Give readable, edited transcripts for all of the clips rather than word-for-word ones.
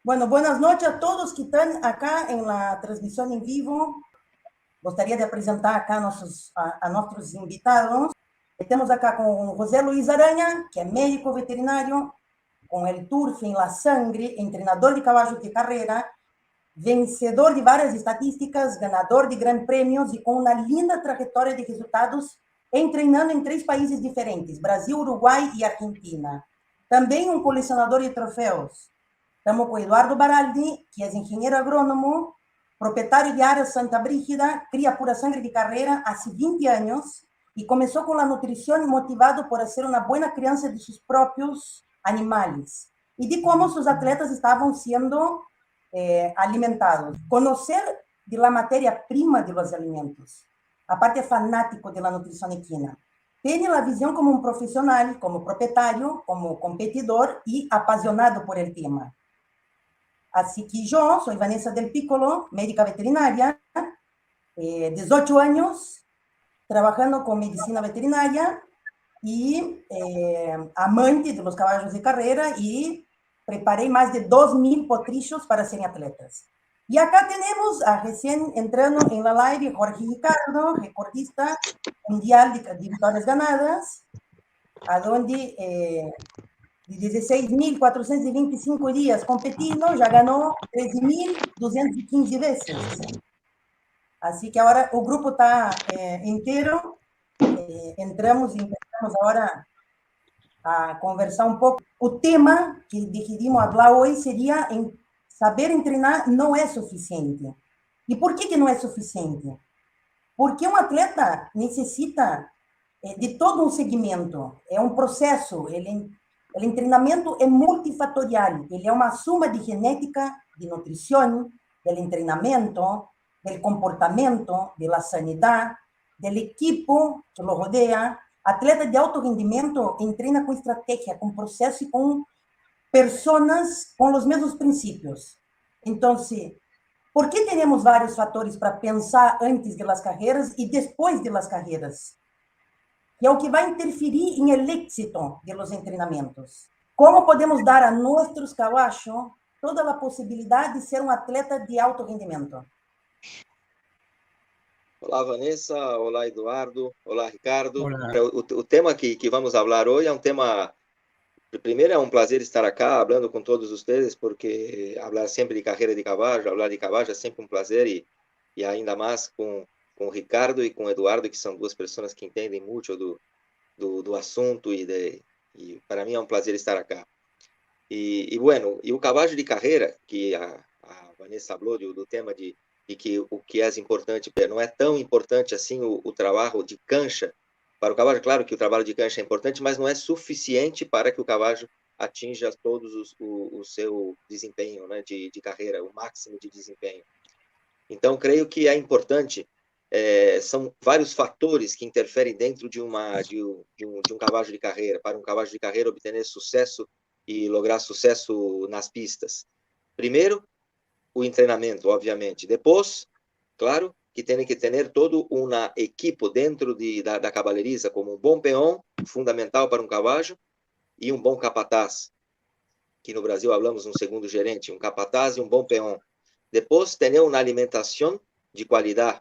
Bueno, buenas noches a todos que están acá en la transmisión en vivo. Gostaria de apresentar acá a nossos invitados. Estamos acá com José Luiz Aranha, que é médico veterinário, com el turf em la sangre, treinador de cavalos de carreira, vencedor de várias estatísticas, ganador de grandes prêmios e com uma linda trajetória de resultados treinando em 3 países diferentes, Brasil, Uruguai e Argentina. Também um colecionador de troféus. Estamos com Eduardo Baraldi, que é engenheiro agrônomo, proprietário de área Santa Brígida, cria pura sangre de carreira há 20 anos e começou com a nutrição motivado por ser uma boa criança de seus próprios animais e de como seus atletas estavam sendo alimentados. Conhecer de la matéria-prima de los alimentos. Aparte é fanático de la nutrição equina. Tem a visão como um profissional, como proprietário, como competidor e apaixonado por el tema. Así que yo soy Vanessa del Piccolo, médica veterinaria, 18 años trabajando con medicina veterinaria y amante de los caballos de carrera y preparé más de 2.000 potrillos para ser atletas. Y acá tenemos a recién entrando en la live Jorge Ricardo, recordista mundial de victorias ganadas, a donde de 16.425 dias competindo, já ganhou 13.215 vezes. Assim que agora o grupo está inteiro, entramos e começamos agora a conversar um pouco. O tema que decidimos falar hoje seria saber treinar não é suficiente. E por que não é suficiente? Porque um atleta necessita de todo um segmento, é um processo, o treinamento é multifatorial, ele é uma suma de genética, de nutrição, do treinamento, do comportamento, da sanidade, do equipo que lo rodeia. Atleta de alto rendimento treina com estratégia, com processo e com pessoas com os mesmos princípios. Então, por que temos vários fatores para pensar antes das carreiras e depois das carreiras? Que é o que vai interferir em el éxito de los treinamentos. Como podemos dar a nossos cavalos toda a possibilidade de ser um atleta de alto rendimento? Olá, Vanessa. Olá, Eduardo. Olá, Ricardo. Olá. O tema que vamos falar hoje é um tema... Primeiro, é um prazer estar aqui, falando com todos vocês, porque falar sempre de carreira de cavalo, falar de cavalo é sempre um prazer, e ainda mais com o Ricardo e com o Eduardo, que são duas pessoas que entendem muito do assunto, e para mim é um prazer estar aqui. E o cavalo de carreira, que a Vanessa falou do tema de que o que é importante, não é tão importante assim o trabalho de cancha para o cavalo. Claro que o trabalho de cancha é importante, mas não é suficiente para que o cavalo atinja todos o seu desempenho, né, de carreira, o máximo de desempenho. Então, creio que é importante. São vários fatores que interferem dentro de um cavalo de carreira, para um cavalo de carreira obter sucesso e lograr sucesso nas pistas. Primeiro, o treinamento, obviamente. Depois, claro, que tem que ter toda uma equipe dentro da cavalariza, como um bom peão, fundamental para um cavalo, e um bom capataz, que no Brasil falamos um segundo gerente, um capataz e um bom peão. Depois, ter uma alimentação de qualidade.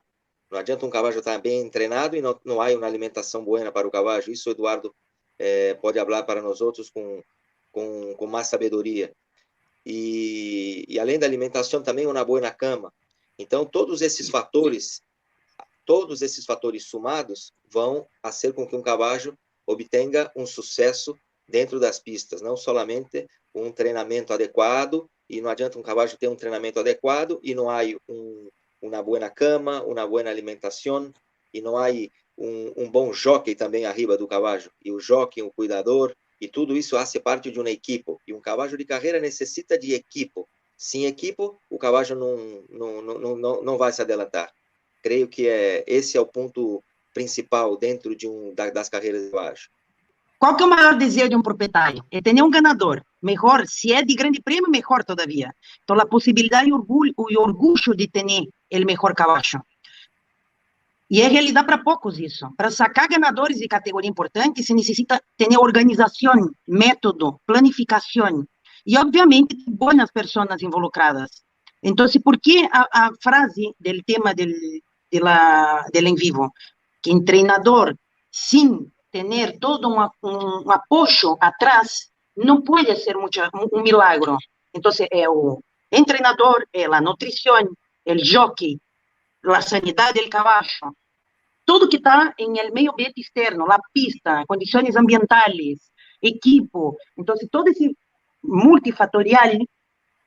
Não adianta um cavalo estar bem treinado e não há uma alimentação boa para o cavalo. Isso, Eduardo, pode falar para nós outros com mais sabedoria. E além da alimentação, também uma boa cama. Então, todos esses fatores somados vão fazer com que um cavalo obtenha um sucesso dentro das pistas, não somente um treinamento adequado, e não adianta um cavalo ter um treinamento adequado e não há uma boa cama, uma boa alimentação, e não há um bom jockey também arriba do cavalo, e o jockey, o cuidador, e tudo isso faz parte de uma equipe, e um cavalo de carreira necessita de equipe. Sem equipe, o cavalo não vai se adelantar. Creio que esse é o ponto principal dentro das carreiras de cavalo. Qual que é o maior desejo de um proprietário? É ter um ganador. Melhor, se é de grande prêmio, melhor todavia. Então, a possibilidade e o orgulho de ter o melhor cavalo. E é realidade para poucos isso. Para sacar ganadores de categoria importante, se necessita ter organização, método, planificação. E, obviamente, boas pessoas involucradas. Então, por que a frase do tema del en vivo, que o treinador, sem ter todo um apoio atrás, não pode ser milagro. Então, é o treinador, é a nutrição, o jockey, a sanidade del caballo, tudo que está em el meio ambiente externo, a pista, condições ambientales, equipo. Então, todo esse multifatorial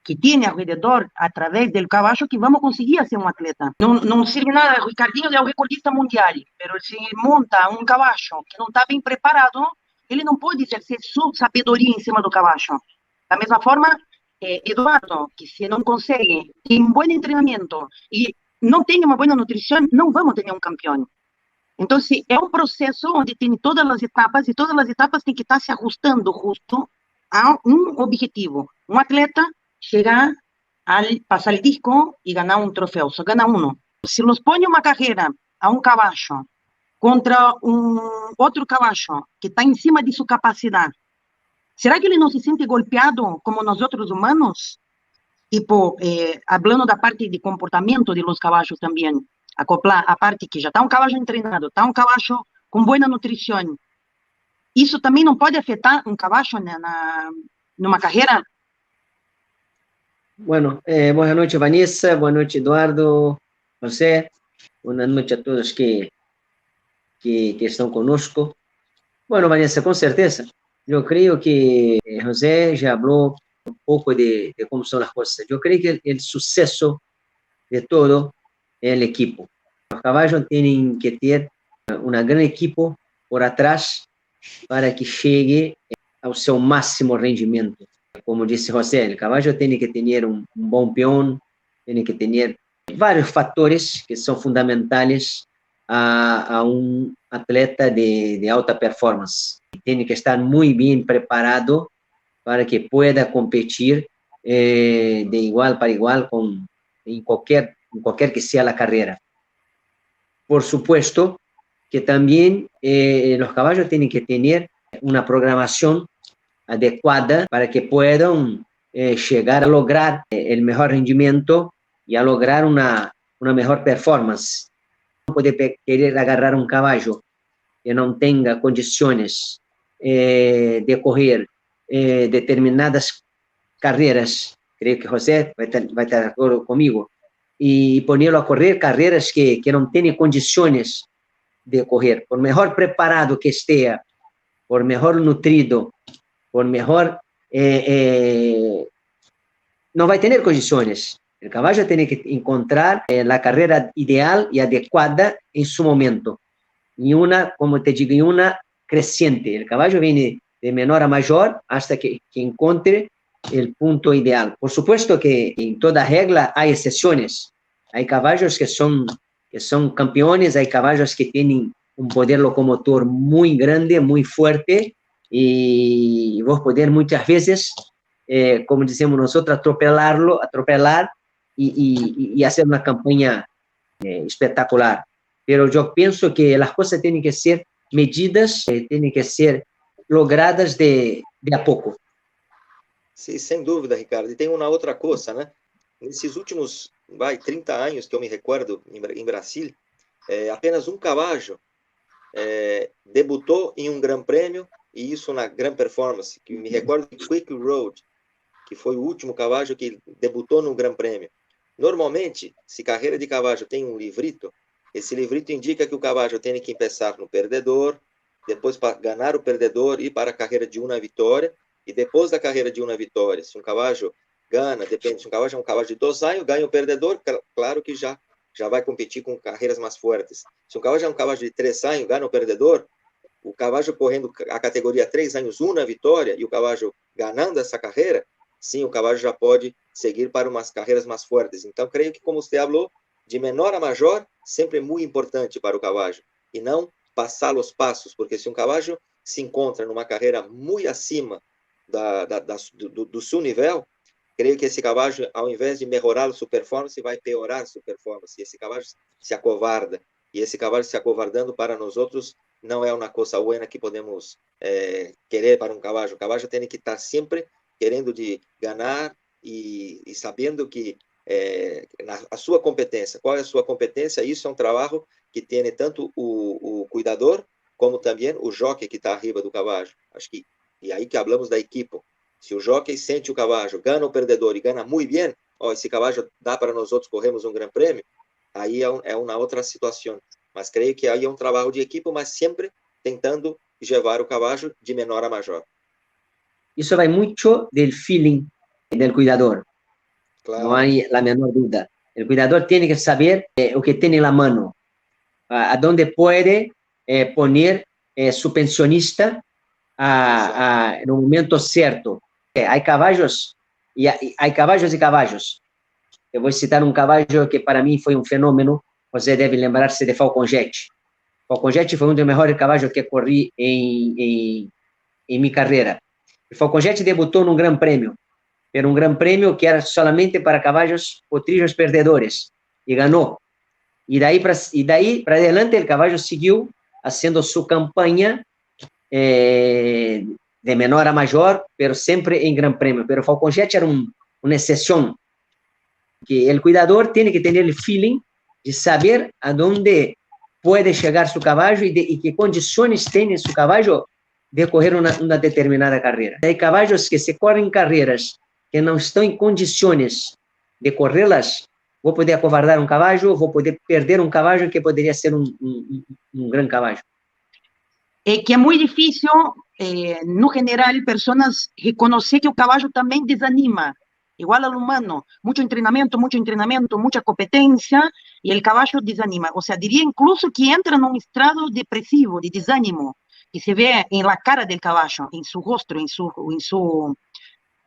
que tem alrededor, através do cavalo, que vamos conseguir ser um atleta. Não sirve nada, o Ricardinho é o recordista mundial, mas se monta um cavalo que não está bem preparado, ele não pode exercer sua sabedoria em cima do cavalo. Da mesma forma, Eduardo, que se não consegue ter um bom treinamento e não tem uma boa nutrição, não vamos ter um campeão. Então, é um processo onde tem todas as etapas, e todas as etapas têm que estar se ajustando justo a um objetivo. Um atleta chegar a passar o disco e ganhar um troféu, só ganha um. Se los põe uma carreira a um cavalo contra outro cavalo que está em cima de sua capacidade, será que ele não se sente golpeado como nós outros humanos? Tipo, falando da parte de comportamento de los cavalos também, acoplar a parte que já está um cavalo treinado, está um cavalo com boa nutrição. Isso também não pode afetar um cavalo numa carreira? Bueno, buenas noches Vanessa, buenas noches Eduardo, José, buenas noches a todos que estão conosco. Bueno, Vanessa, com certeza, eu creio que José já falou um pouco de como são as coisas. Eu creio que o sucesso de todo é o equipo. Os cavalos têm que ter uma grande equipo por atrás para que chegue ao seu máximo rendimento. Como disse José, o cavalo tem que ter um bom peão, tem que ter vários fatores que são fundamentais a um atleta de alta performance. Tem que estar muito bem preparado para que pueda competir de igual para igual em qualquer que seja a carreira. Por supuesto que também os cavalos têm que ter uma programação adequada para que puedan llegar a lograr el mejor rendimiento y a lograr una mejor performance. No puede querer agarrar un caballo que no tenga condiciones de correr determinadas carreras, creo que José va a estar de acuerdo conmigo, y ponerlo a correr carreras que no tienen condiciones de correr. Por mejor preparado que esté, por mejor nutrido, por mejor, no va a tener condiciones. El caballo tiene que encontrar la carrera ideal y adecuada en su momento. Y una, como te digo, y una creciente. El caballo viene de menor a mayor hasta que encuentre el punto ideal. Por supuesto que en toda regla hay excepciones. Hay caballos que son campeones, hay caballos que tienen un poder locomotor muy grande, muy fuerte, y vos poder muchas veces, como decimos nosotros, atropelar y hacer una campaña espectacular. Pero yo pienso que las cosas tienen que ser medidas, tienen que ser logradas de a pouco. Sim, sem dúvida, Ricardo. E tem uma outra coisa, né? Nesses últimos 30 anos que eu me recordo em Brasília, apenas um cavalo debutou em um Gran Prêmio, e isso na Gran Performance, que me recordo de Quick Road, que foi o último cavalo que debutou no Gran Prêmio. Normalmente, se carreira de cavalo tem um livrito, esse livrito indica que o cavalo tem que começar no perdedor, depois para ganhar o perdedor, ir para a carreira de uma vitória, e depois da carreira de uma vitória, se um cavalo ganha, depende, se um cavalo é um cavalo de 2 anos, ganha o perdedor, claro que já vai competir com carreiras mais fortes. Se um cavalo é um cavalo de 3 anos, ganha o perdedor, o cavalo correndo a categoria 3 anos, uma vitória, e o cavalo ganhando essa carreira, sim, o cavalo já pode seguir para umas carreiras mais fortes. Então, creio que, como você falou, de menor a maior, sempre é muito importante para o cavalo, e não passar os passos, porque se um cavalo se encontra numa carreira muito acima do seu nível, creio que esse cavalo, ao invés de melhorar a sua performance, vai piorar a sua performance, e esse cavalo se acovarda, e esse cavalo se acovardando para nós outros não é uma coisa boa que podemos querer para um cavalo. O cavalo tem que estar sempre querendo de ganhar e sabendo que a sua competência, qual é a sua competência, isso é um trabalho que tem tanto o cuidador como também o jockey que está arriba do cavalo. Acho que, e aí que falamos da equipe. Se o jockey sente o cavalo, gana o perdedor e gana muito bem, esse cavalo dá para nós outros corremos um grande prêmio, aí é uma outra situação. Mas creio que aí é um trabalho de equipe, mas sempre tentando levar o cavalo de menor a maior. Isso vai muito del feeling del cuidador. Claro. No hay la menor duda. El cuidador tiene que saber lo que tiene en la mano, a dónde puede poner su pensionista en un momento cierto. Hay caballos y hay caballos y caballos. Eu vou citar um caballo que para mim foi um fenômeno. Você deve lembrar-se de Falcon Jet. Falcon Jet foi um dos melhores caballos que corri em minha carreira. O Falcon Jet debutou num Gran Prêmio. Era um Gran Prêmio que era solamente para caballos potrillos perdedores. E ganhou. E daí para adelante, o caballo seguiu fazendo sua campanha de menor a maior, mas sempre em Gran Prêmio. Mas o Falcon Jet era uma exceção. Que o cuidador tem que ter o feeling de saber aonde pode chegar seu cavalo e que condições tem seu cavalo de correr uma determinada carreira. Há cavalos que se correm carreiras que não estão em condições de corrê-las, vou poder acovardar um cavalo, vou poder perder um cavalo que poderia ser um grande cavalo. É que é muito difícil, no geral, pessoas reconhecer que o cavalo também desanima. Igual al humano, mucho entrenamiento, mucha competencia, y el caballo desanima. O sea, diría incluso que entra en un estado depresivo, de desánimo, que se ve en la cara del caballo, en su rostro, en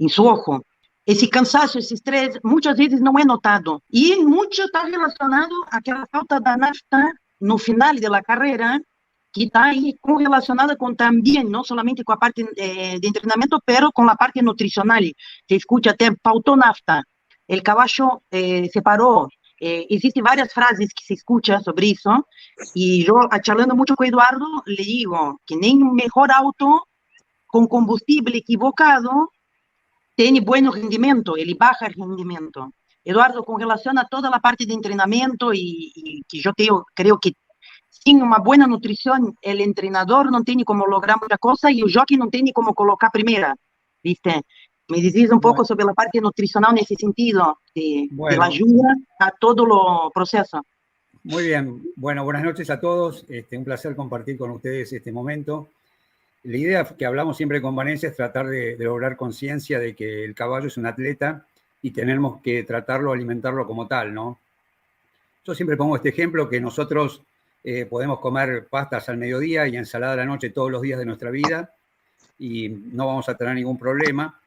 su ojo. Ese cansancio, ese estrés, muchas veces no es notado. Y mucho está relacionado a aquella falta de nafta no final de la carrera, que está ahí correlacionada con también, no solamente con la parte de entrenamiento, pero con la parte nutricional. Se escucha até faltó nafta, el caballo se paró. Existen varias frases que se escuchan sobre eso, y yo, charlando mucho con Eduardo, le digo que ni un mejor auto con combustible equivocado tiene buen rendimiento, él baja el rendimiento. Eduardo, con relación a toda la parte de entrenamiento, y que yo creo que sin uma boa nutrição, o treinador não tem como lograr muita coisa e o jockey não tem como colocar primeira, ¿viste? Me dices un poco sobre la parte nutricional en ese sentido, de la ayuda a todo el proceso. Muy bien. Bueno, buenas noches a todos. Un placer compartir con ustedes este momento. La idea que hablamos siempre con Vanessa es tratar de lograr conciencia de que el caballo es un atleta y tenemos que tratarlo, alimentarlo como tal, ¿no? Yo siempre pongo este ejemplo que nosotros podemos comer pastas al mediodía y ensalada a la noche todos los días de nuestra vida y no vamos a tener ningún problema.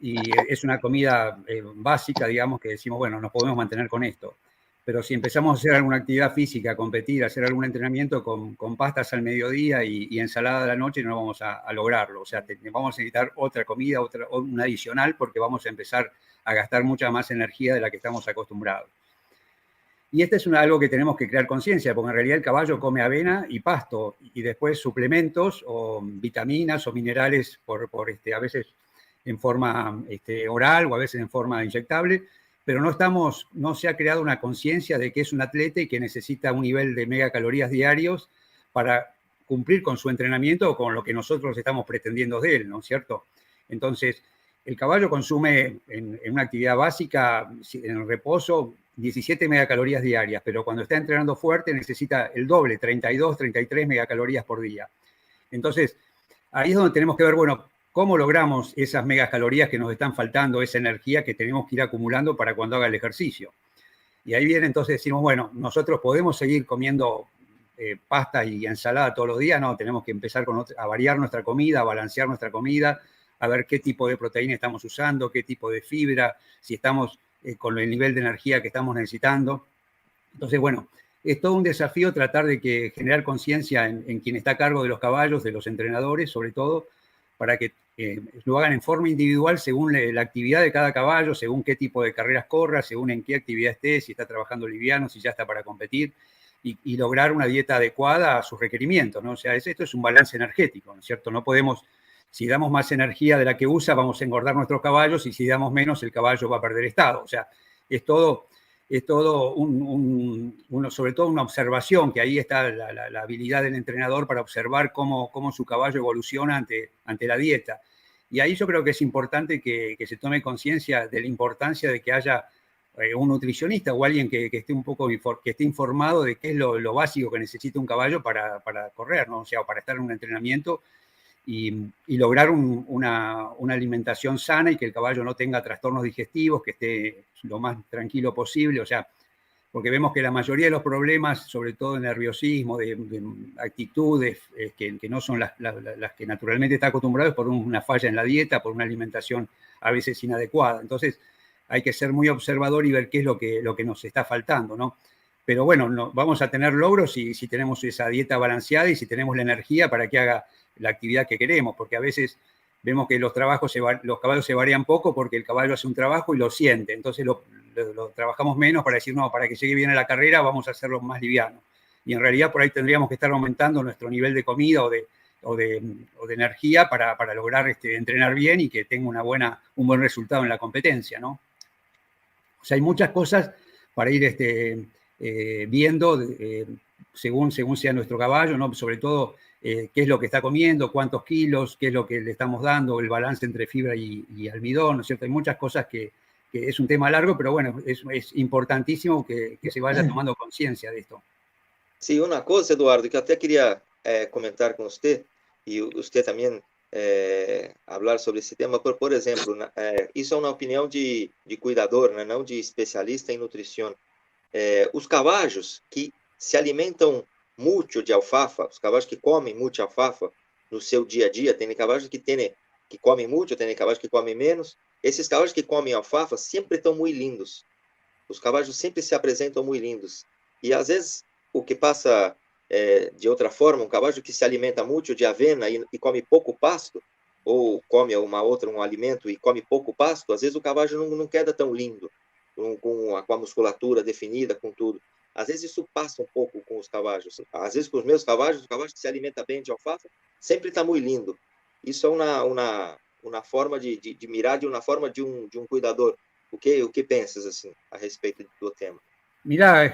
Y es una comida básica, digamos, que decimos, bueno, nos podemos mantener con esto. Pero si empezamos a hacer alguna actividad física, a competir, a hacer algún entrenamiento con pastas al mediodía y ensalada a la noche, no vamos a lograrlo. O sea, vamos a necesitar otra comida, una adicional, porque vamos a empezar a gastar mucha más energía de la que estamos acostumbrados. Y este es algo que tenemos que crear conciencia, porque en realidad el caballo come avena y pasto, y después suplementos o vitaminas o minerales a veces en forma oral o a veces en forma inyectable, pero no se ha creado una conciencia de que es un atleta y que necesita un nivel de megacalorías diarios para cumplir con su entrenamiento o con lo que nosotros estamos pretendiendo de él, ¿no es cierto? Entonces, el caballo consume en una actividad básica, en el reposo, 17 megacalorías diarias, pero cuando está entrenando fuerte necesita el doble, 32, 33 megacalorías por día. Entonces, ahí es donde tenemos que ver, bueno, cómo logramos esas megacalorías que nos están faltando, esa energía que tenemos que ir acumulando para cuando haga el ejercicio. Y ahí viene entonces decimos, bueno, nosotros podemos seguir comiendo pasta y ensalada todos los días, no, tenemos que empezar a variar nuestra comida, a balancear nuestra comida, a ver qué tipo de proteína estamos usando, qué tipo de fibra, si estamos con el nivel de energía que estamos necesitando. Entonces, bueno, es todo un desafío tratar de generar conciencia en quien está a cargo de los caballos, de los entrenadores, sobre todo, para que lo hagan en forma individual según la actividad de cada caballo, según qué tipo de carreras corra, según en qué actividad esté, si está trabajando liviano, si ya está para competir, y lograr una dieta adecuada a sus requerimientos, ¿no? O sea, esto es un balance energético, ¿no es cierto? No podemos si damos más energía de la que usa, vamos a engordar nuestros caballos, y si damos menos, el caballo va a perder estado. O sea, es todo sobre todo una observación, que ahí está la habilidad del entrenador para observar cómo su caballo evoluciona ante la dieta. Y ahí yo creo que es importante que se tome conciencia de la importancia de que haya un nutricionista o alguien que esté un poco que esté informado de qué es lo básico que necesita un caballo para correr, ¿no? O sea, para estar en un entrenamiento y lograr una alimentación sana y que el caballo no tenga trastornos digestivos, que esté lo más tranquilo posible. O sea, porque vemos que la mayoría de los problemas, sobre todo de nerviosismo, de actitudes que no son las que naturalmente está acostumbrado, es por una falla en la dieta, por una alimentación a veces inadecuada. Entonces hay que ser muy observador y ver qué es lo que nos está faltando, ¿no? Pero bueno, vamos a tener logros si tenemos esa dieta balanceada y si tenemos la energía para que haga la actividad que queremos, porque a veces vemos que los caballos se varían poco porque el caballo hace un trabajo y lo siente, entonces lo trabajamos menos para decir, no, para que llegue bien a la carrera vamos a hacerlo más liviano. Y en realidad por ahí tendríamos que estar aumentando nuestro nivel de comida o de energía para lograr entrenar bien y que tenga un buen resultado en la competencia, ¿no? O sea, hay muchas cosas para ir viendo según sea nuestro caballo, ¿no? Sobre todo qué es lo que está comiendo, cuántos kilos, qué es lo que le estamos dando, el balance entre fibra y almidón, ¿no es cierto? Hay muchas cosas que es un tema largo, pero bueno, es importantísimo que se vaya tomando conciencia de esto. Sí, una cosa, Eduardo, que até queria comentar com você, e você também falar sobre esse tema, por exemplo, isso é uma opinião de cuidador, né, não de especialista em nutrição. Os caballos que se alimentam muito de alfafa, os caballos que comem muito alfafa no seu dia a dia, tem caballos que comem muito, tem caballos que comem menos. Esses caballos que comem alfafa sempre estão muito lindos. Os caballos sempre se apresentam muito lindos. E às vezes o que passa de outra forma, um caballo que se alimenta muito de avena e come pouco pasto, ou come um alimento e come pouco pasto, às vezes o caballo não queda tão lindo, com a musculatura definida, com tudo. Às vezes isso passa um pouco com os caballos. Às vezes com os meus caballos, o caballo que se alimenta bem de alfafa, sempre está muito lindo. Isso é uma forma de mirar, de uma forma de um cuidador. O que pensas assim a respeito do tema? Mirá,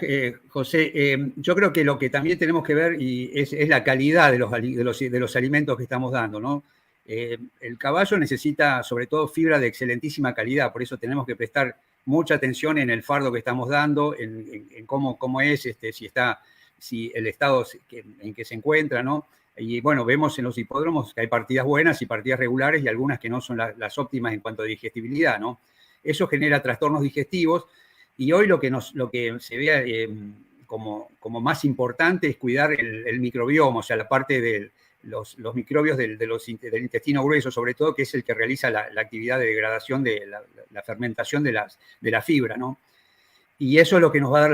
José, yo creo que lo que también tenemos que ver es la calidad de los alimentos que estamos dando, ¿no? El caballo necesita sobre todo fibra de excelentísima calidad, por eso tenemos que prestar mucha atención en el fardo que estamos dando, en cómo es, si el estado en que se encuentra, ¿no? Y bueno, vemos en los hipódromos que hay partidas buenas y partidas regulares y algunas que no son las óptimas en cuanto a digestibilidad, ¿no? Eso genera trastornos digestivos y hoy lo que se ve como más importante es cuidar el microbioma, o sea, la parte de los microbios del intestino grueso, sobre todo, que es el que realiza la actividad de degradación de la fermentación de la fibra, ¿no? Y eso es lo que nos va a dar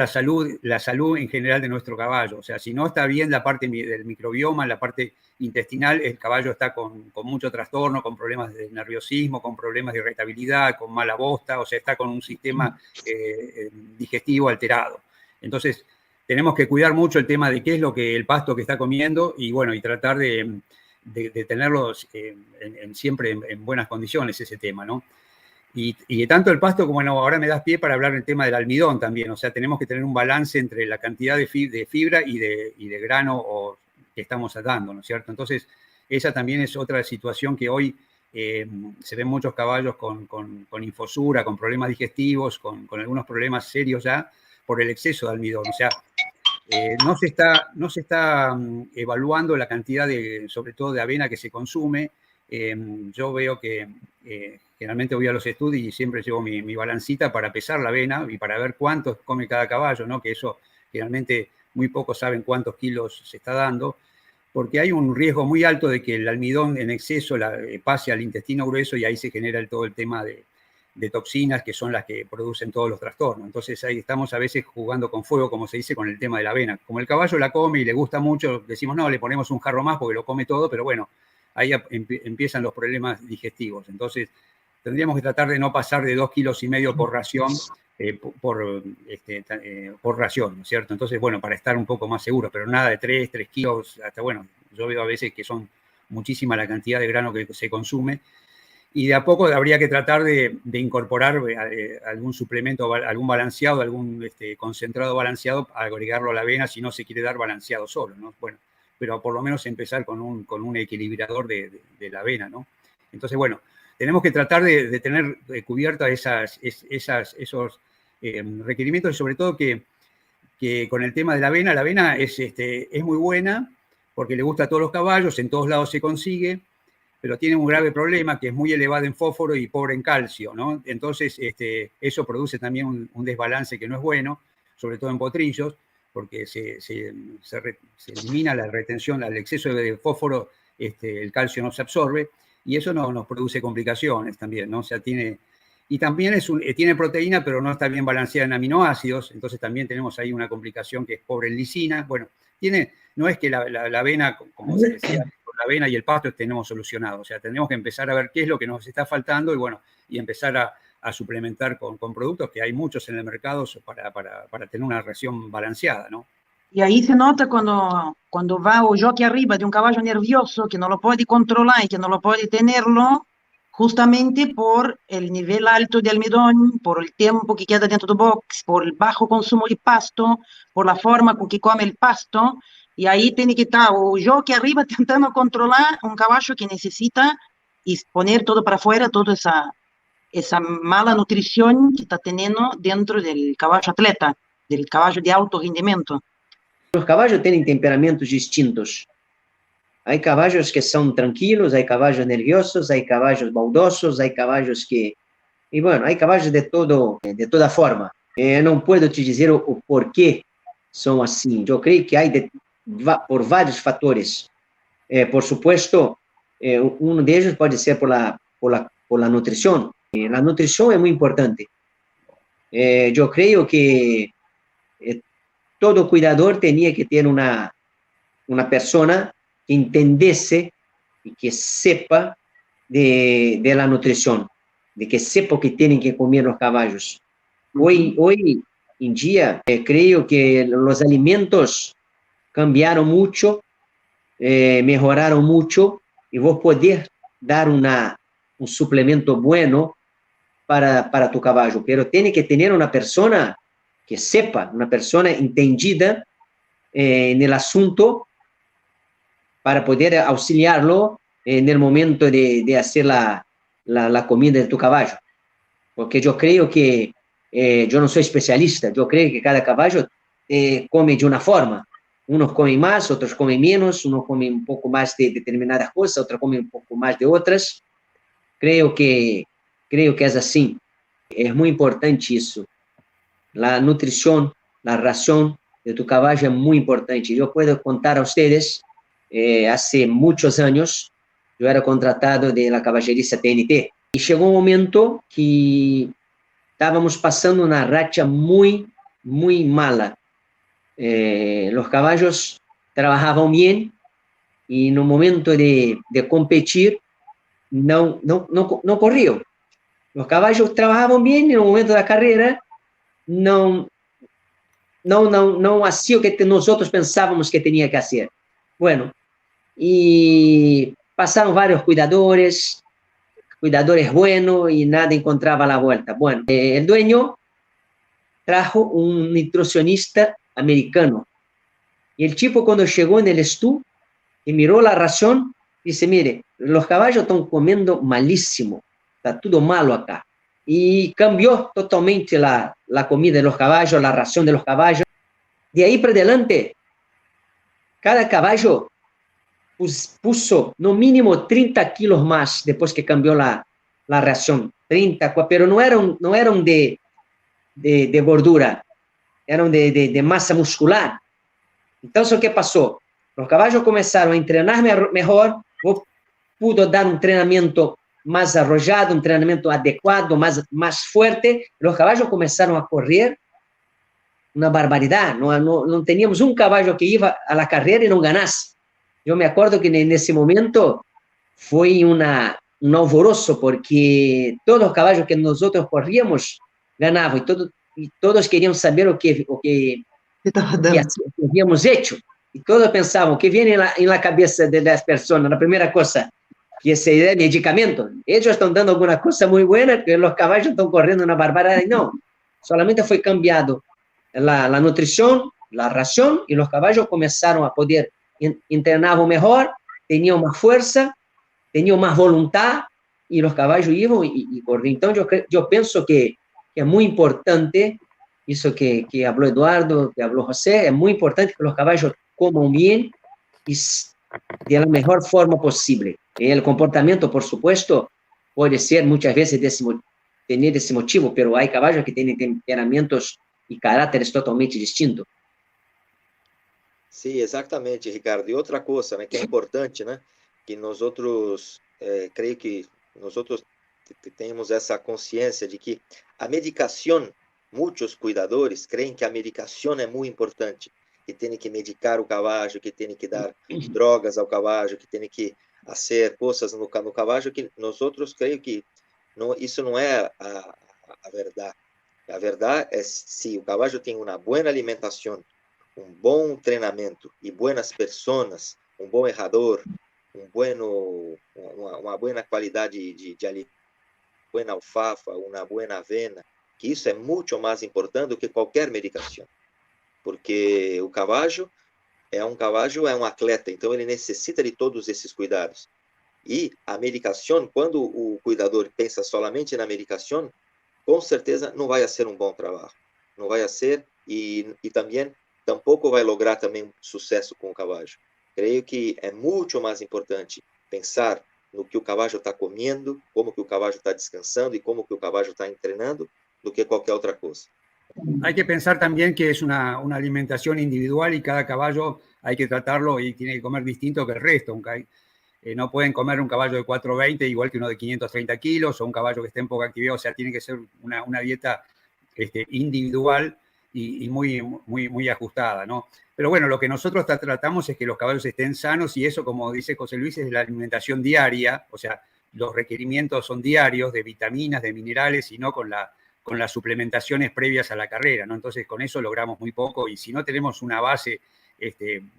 la salud en general de nuestro caballo. O sea, si no está bien la parte del microbioma, la parte intestinal, el caballo está con mucho trastorno, con problemas de nerviosismo, con problemas de irritabilidad, con mala bosta, o sea, está con un sistema digestivo alterado. Entonces, tenemos que cuidar mucho el tema de qué es el pasto que está comiendo y, bueno, y tratar de tenerlos siempre en buenas condiciones ese tema, ¿no? Y tanto el pasto como, bueno, ahora me das pie para hablar del tema del almidón también. O sea, tenemos que tener un balance entre la cantidad de fibra y de grano que estamos dando, ¿no es cierto? Entonces, esa también es otra situación que hoy se ven muchos caballos con infosura, con problemas digestivos, con algunos problemas serios ya por el exceso de almidón. O sea, no se está evaluando la cantidad sobre todo de avena que se consume. Yo veo que generalmente voy a los estudios y siempre llevo mi balancita para pesar la avena y para ver cuántos come cada caballo, ¿no? Que eso generalmente muy pocos saben cuántos kilos se está dando, porque hay un riesgo muy alto de que el almidón en exceso pase al intestino grueso y ahí se genera todo el tema de toxinas que son las que producen todos los trastornos. Entonces ahí estamos a veces jugando con fuego, como se dice, con el tema de la avena. Como el caballo la come y le gusta mucho, decimos, no, le ponemos un jarro más porque lo come todo, pero bueno, ahí empiezan los problemas digestivos. Entonces, tendríamos que tratar de no pasar de 2,5 kilos por ración, por ración, ¿no es cierto? Entonces, bueno, para estar un poco más seguros, pero nada de 3 kilos, hasta, bueno, yo veo a veces que son muchísima la cantidad de grano que se consume. Y de a poco habría que tratar de incorporar algún suplemento, algún balanceado, algún concentrado balanceado, agregarlo a la avena si no se quiere dar balanceado solo, ¿no? Bueno, pero por lo menos empezar con un equilibrador de la avena, ¿no? Entonces, bueno, tenemos que tratar de tener cubiertas esos requerimientos, y sobre todo que con el tema de la avena es muy buena porque le gusta a todos los caballos, en todos lados se consigue, pero tiene un grave problema que es muy elevada en fósforo y pobre en calcio, ¿no? Entonces, eso produce también un desbalance que no es bueno, sobre todo en potrillos, porque se elimina la retención, al exceso de fósforo, el calcio no se absorbe, y eso nos produce complicaciones también, ¿no? O sea, y también tiene proteína, pero no está bien balanceada en aminoácidos, entonces también tenemos ahí una complicación que es pobre en lisina. Bueno, no es que la avena, como se decía, la avena y el pasto tenemos solucionado. O sea, tenemos que empezar a ver qué es lo que nos está faltando y empezar a suplementar con productos, que hay muchos en el mercado para tener una ración balanceada, ¿no? Y ahí se nota cuando va o jockey arriba de un caballo nervioso que no lo puede controlar y que no lo puede tenerlo, justamente por el nivel alto de almidón, por el tiempo que queda dentro del box, por el bajo consumo de pasto, por la forma con que come el pasto. Y ahí tiene que estar o jockey arriba tentando controlar un caballo que necesita y poner todo para afuera, toda esa mala nutrición que está teniendo dentro del caballo atleta, del caballo de alto rendimiento. Los caballos tienen temperamentos distintos. Hay caballos que son tranquilos, hay caballos nerviosos, hay caballos baldosos, hay caballos que... Y bueno, hay caballos de toda forma. No puedo te decir o por qué son así. Yo creo que hay por varios factores. Por supuesto, uno de ellos puede ser por la nutrición. La nutrición es muy importante. Yo creo que todo cuidador tenía que tener una persona que entendiese y que sepa de la nutrición, de que sepa o que tienen que comer los caballos. Hoy en día, creo que los alimentos cambiaron mucho, mejoraron mucho, y vos podés dar un suplemento bueno para tu caballo, pero tiene que tener una persona que sepa, una persona entendida en el asunto para poder auxiliarlo en el momento de hacer la comida de tu caballo. Porque yo creo que, yo no soy especialista, yo creo que cada caballo come de una forma. Unos comen más, otros comen menos, unos comen un poco más de determinadas cosas, otros comen un poco más de otras. Creo que es así. Es muy importante eso. La nutrición, la ración de tu caballo es muy importante. Yo puedo contar a ustedes, hace muchos años, yo era contratado de la caballeriza TNT, y llegó un momento que estábamos pasando una racha muy, muy mala. Los caballos trabajaban bien, y en un momento de competir, no corrían. Los caballos trabajaban bien, y en el momento de la carrera, não hacía o que nosotros pensábamos que tenía que hacer. Bueno, y pasaron varios cuidadores buenos, y nada encontraba la vuelta. Bueno, el dueño trajo un nutricionista americano, y el tipo, cuando llegó en el estudio y miró la ración, dice: mire, los caballos están comiendo malísimo, está todo malo acá. Y cambió totalmente la comida de los caballos, la ración de los caballos. De ahí para adelante, cada caballo puso no mínimo 30 kilos más después que cambió la ración. 30, pero no eran de gordura, eran de masa muscular. Entonces, ¿qué pasó? Los caballos comenzaron a entrenar mejor, pudo dar un entrenamiento más arrollado, un entrenamiento adecuado, más fuerte. Los caballos comenzaron a correr una barbaridad. No teníamos un caballo que iba a la carrera y no ganase. Yo me acuerdo que en ese momento fue un alborozo, porque todos los caballos que nosotros corríamos ganaban, y todos querían saber o que habíamos hecho. Y todos pensamos, ¿qué viene en la cabeza de las personas? La primera cosa, que esa idea de medicamento. Ellos están dando alguna cosa muy buena, que los caballos están corriendo una barbaridad. No, solamente fue cambiado la nutrición, la ración, y los caballos comenzaron a poder entrenar mejor, tenían más fuerza, tenían más voluntad, y los caballos iban y corrían. Entonces yo pienso que es muy importante, eso que habló Eduardo, que habló José, es muy importante que los caballos coman bien y de la mejor forma posible. El comportamiento, por supuesto, puede ser muchas veces tener ese motivo, pero hay caballos que tienen temperamentos y caracteres totalmente distintos. Sí, exatamente, Ricardo. E outra coisa, né, que é importante, né, que nós outros, creio que nós outros temos essa consciência de que a medicação, muitos cuidadores creem que a medicação é muito importante, que tem que medicar o cavalo, que tem que dar drogas ao cavalo, que tem que fazer coisas no cavalo, que nós outros creio que não, isso não é a verdade. A verdade é se o cavalo tem uma boa alimentação, um bom treinamento e boas pessoas, um bom errador, uma boa qualidade de alimento, boa alfafa, uma boa avena, que isso é muito mais importante do que qualquer medicação, porque o cavalo é um atleta, então ele necessita de todos esses cuidados. E a medicação, quando o cuidador pensa solamente na medicação, com certeza não vai ser um bom trabalho, não vai ser, e também tampouco vai lograr também sucesso com o cavalo. Creio que é muito mais importante pensar no que o cavalo está comendo, como que o cavalo está descansando e como que o cavalo está treinando, do que qualquer outra coisa. Hay que pensar también que es una alimentación individual y cada caballo hay que tratarlo y tiene que comer distinto que el resto. No pueden comer un caballo de 420 igual que uno de 530 kilos o un caballo que esté en poca actividad. O sea, tiene que ser una dieta individual y muy ajustada, ¿no? Pero bueno, lo que nosotros tratamos es que los caballos estén sanos, y eso, como dice José Luis, es la alimentación diaria. O sea, los requerimientos son diarios de vitaminas, de minerales, y no con las suplementaciones previas a la carrera, ¿no? Entonces, con eso logramos muy poco, y si no tenemos una base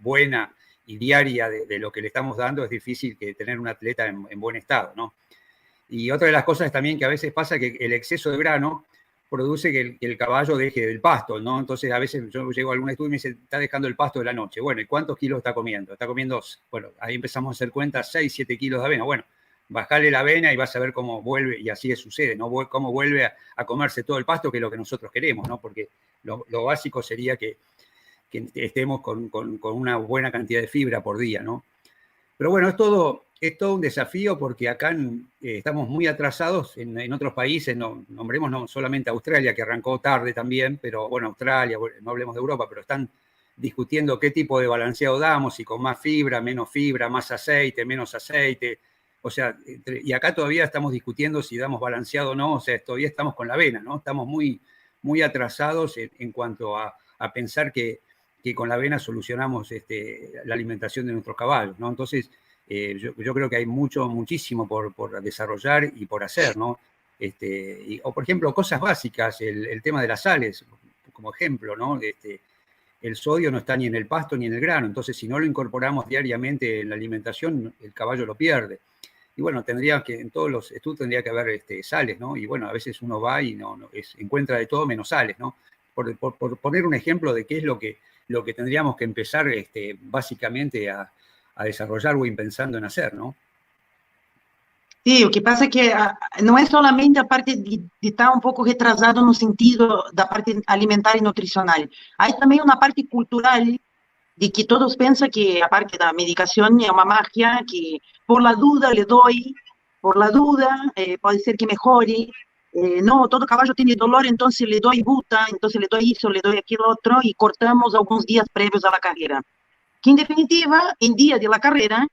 buena y diaria de lo que le estamos dando, es difícil que tener un atleta en buen estado, ¿no? Y otra de las cosas también que a veces pasa, que el exceso de grano produce que el caballo deje el pasto, ¿no? Entonces, a veces yo llego a algún estudio y me dice, está dejando el pasto de la noche. Bueno, ¿y cuántos kilos está comiendo? Está comiendo, bueno, ahí empezamos a hacer cuenta, 6, 7 kilos de avena. Bueno, bajale la avena y vas a ver cómo vuelve, y así sucede, ¿no? Cómo vuelve a comerse todo el pasto, que es lo que nosotros queremos, ¿no? Porque lo básico sería que estemos con una buena cantidad de fibra por día, ¿no? Pero bueno, es todo un desafío, porque acá estamos muy atrasados en otros países. Nombremos no solamente Australia, que arrancó tarde también, pero bueno, Australia, no hablemos de Europa, pero están discutiendo qué tipo de balanceado damos, si con más fibra, más aceite, menos aceite. O sea, y acá todavía estamos discutiendo si damos balanceado o no. O sea, todavía estamos con la avena, ¿no? Estamos muy atrasados en cuanto a pensar que con la avena solucionamos la alimentación de nuestros caballos, ¿no? Entonces, yo creo que hay muchísimo por desarrollar y por hacer, ¿no? O, por ejemplo, cosas básicas, el tema de las sales, como ejemplo, ¿no? El sodio no está ni en el pasto ni en el grano, entonces si no lo incorporamos diariamente en la alimentación, el caballo lo pierde. Y bueno, en todos los estudios tendría que haber sales, ¿no? Y bueno, a veces uno va y encuentra de todo menos sales, ¿no? Por poner un ejemplo de qué es lo que tendríamos que empezar básicamente a desarrollar o pensando en hacer, ¿no? Sí, o que pasa é que não é solamente a parte de estar um pouco retrasado no sentido da parte alimentar e nutricional. Há também uma parte cultural de que todos pensam que a parte da medicação é uma magia, que por la duda le doy, por la duda pode ser que melhore. No, todo caballo tiene dolor, entonces le doy buta, entonces le doy eso, le doy aquilo otro, y cortamos algunos días previos a la carrera. Que en definitiva, en día de la carrera,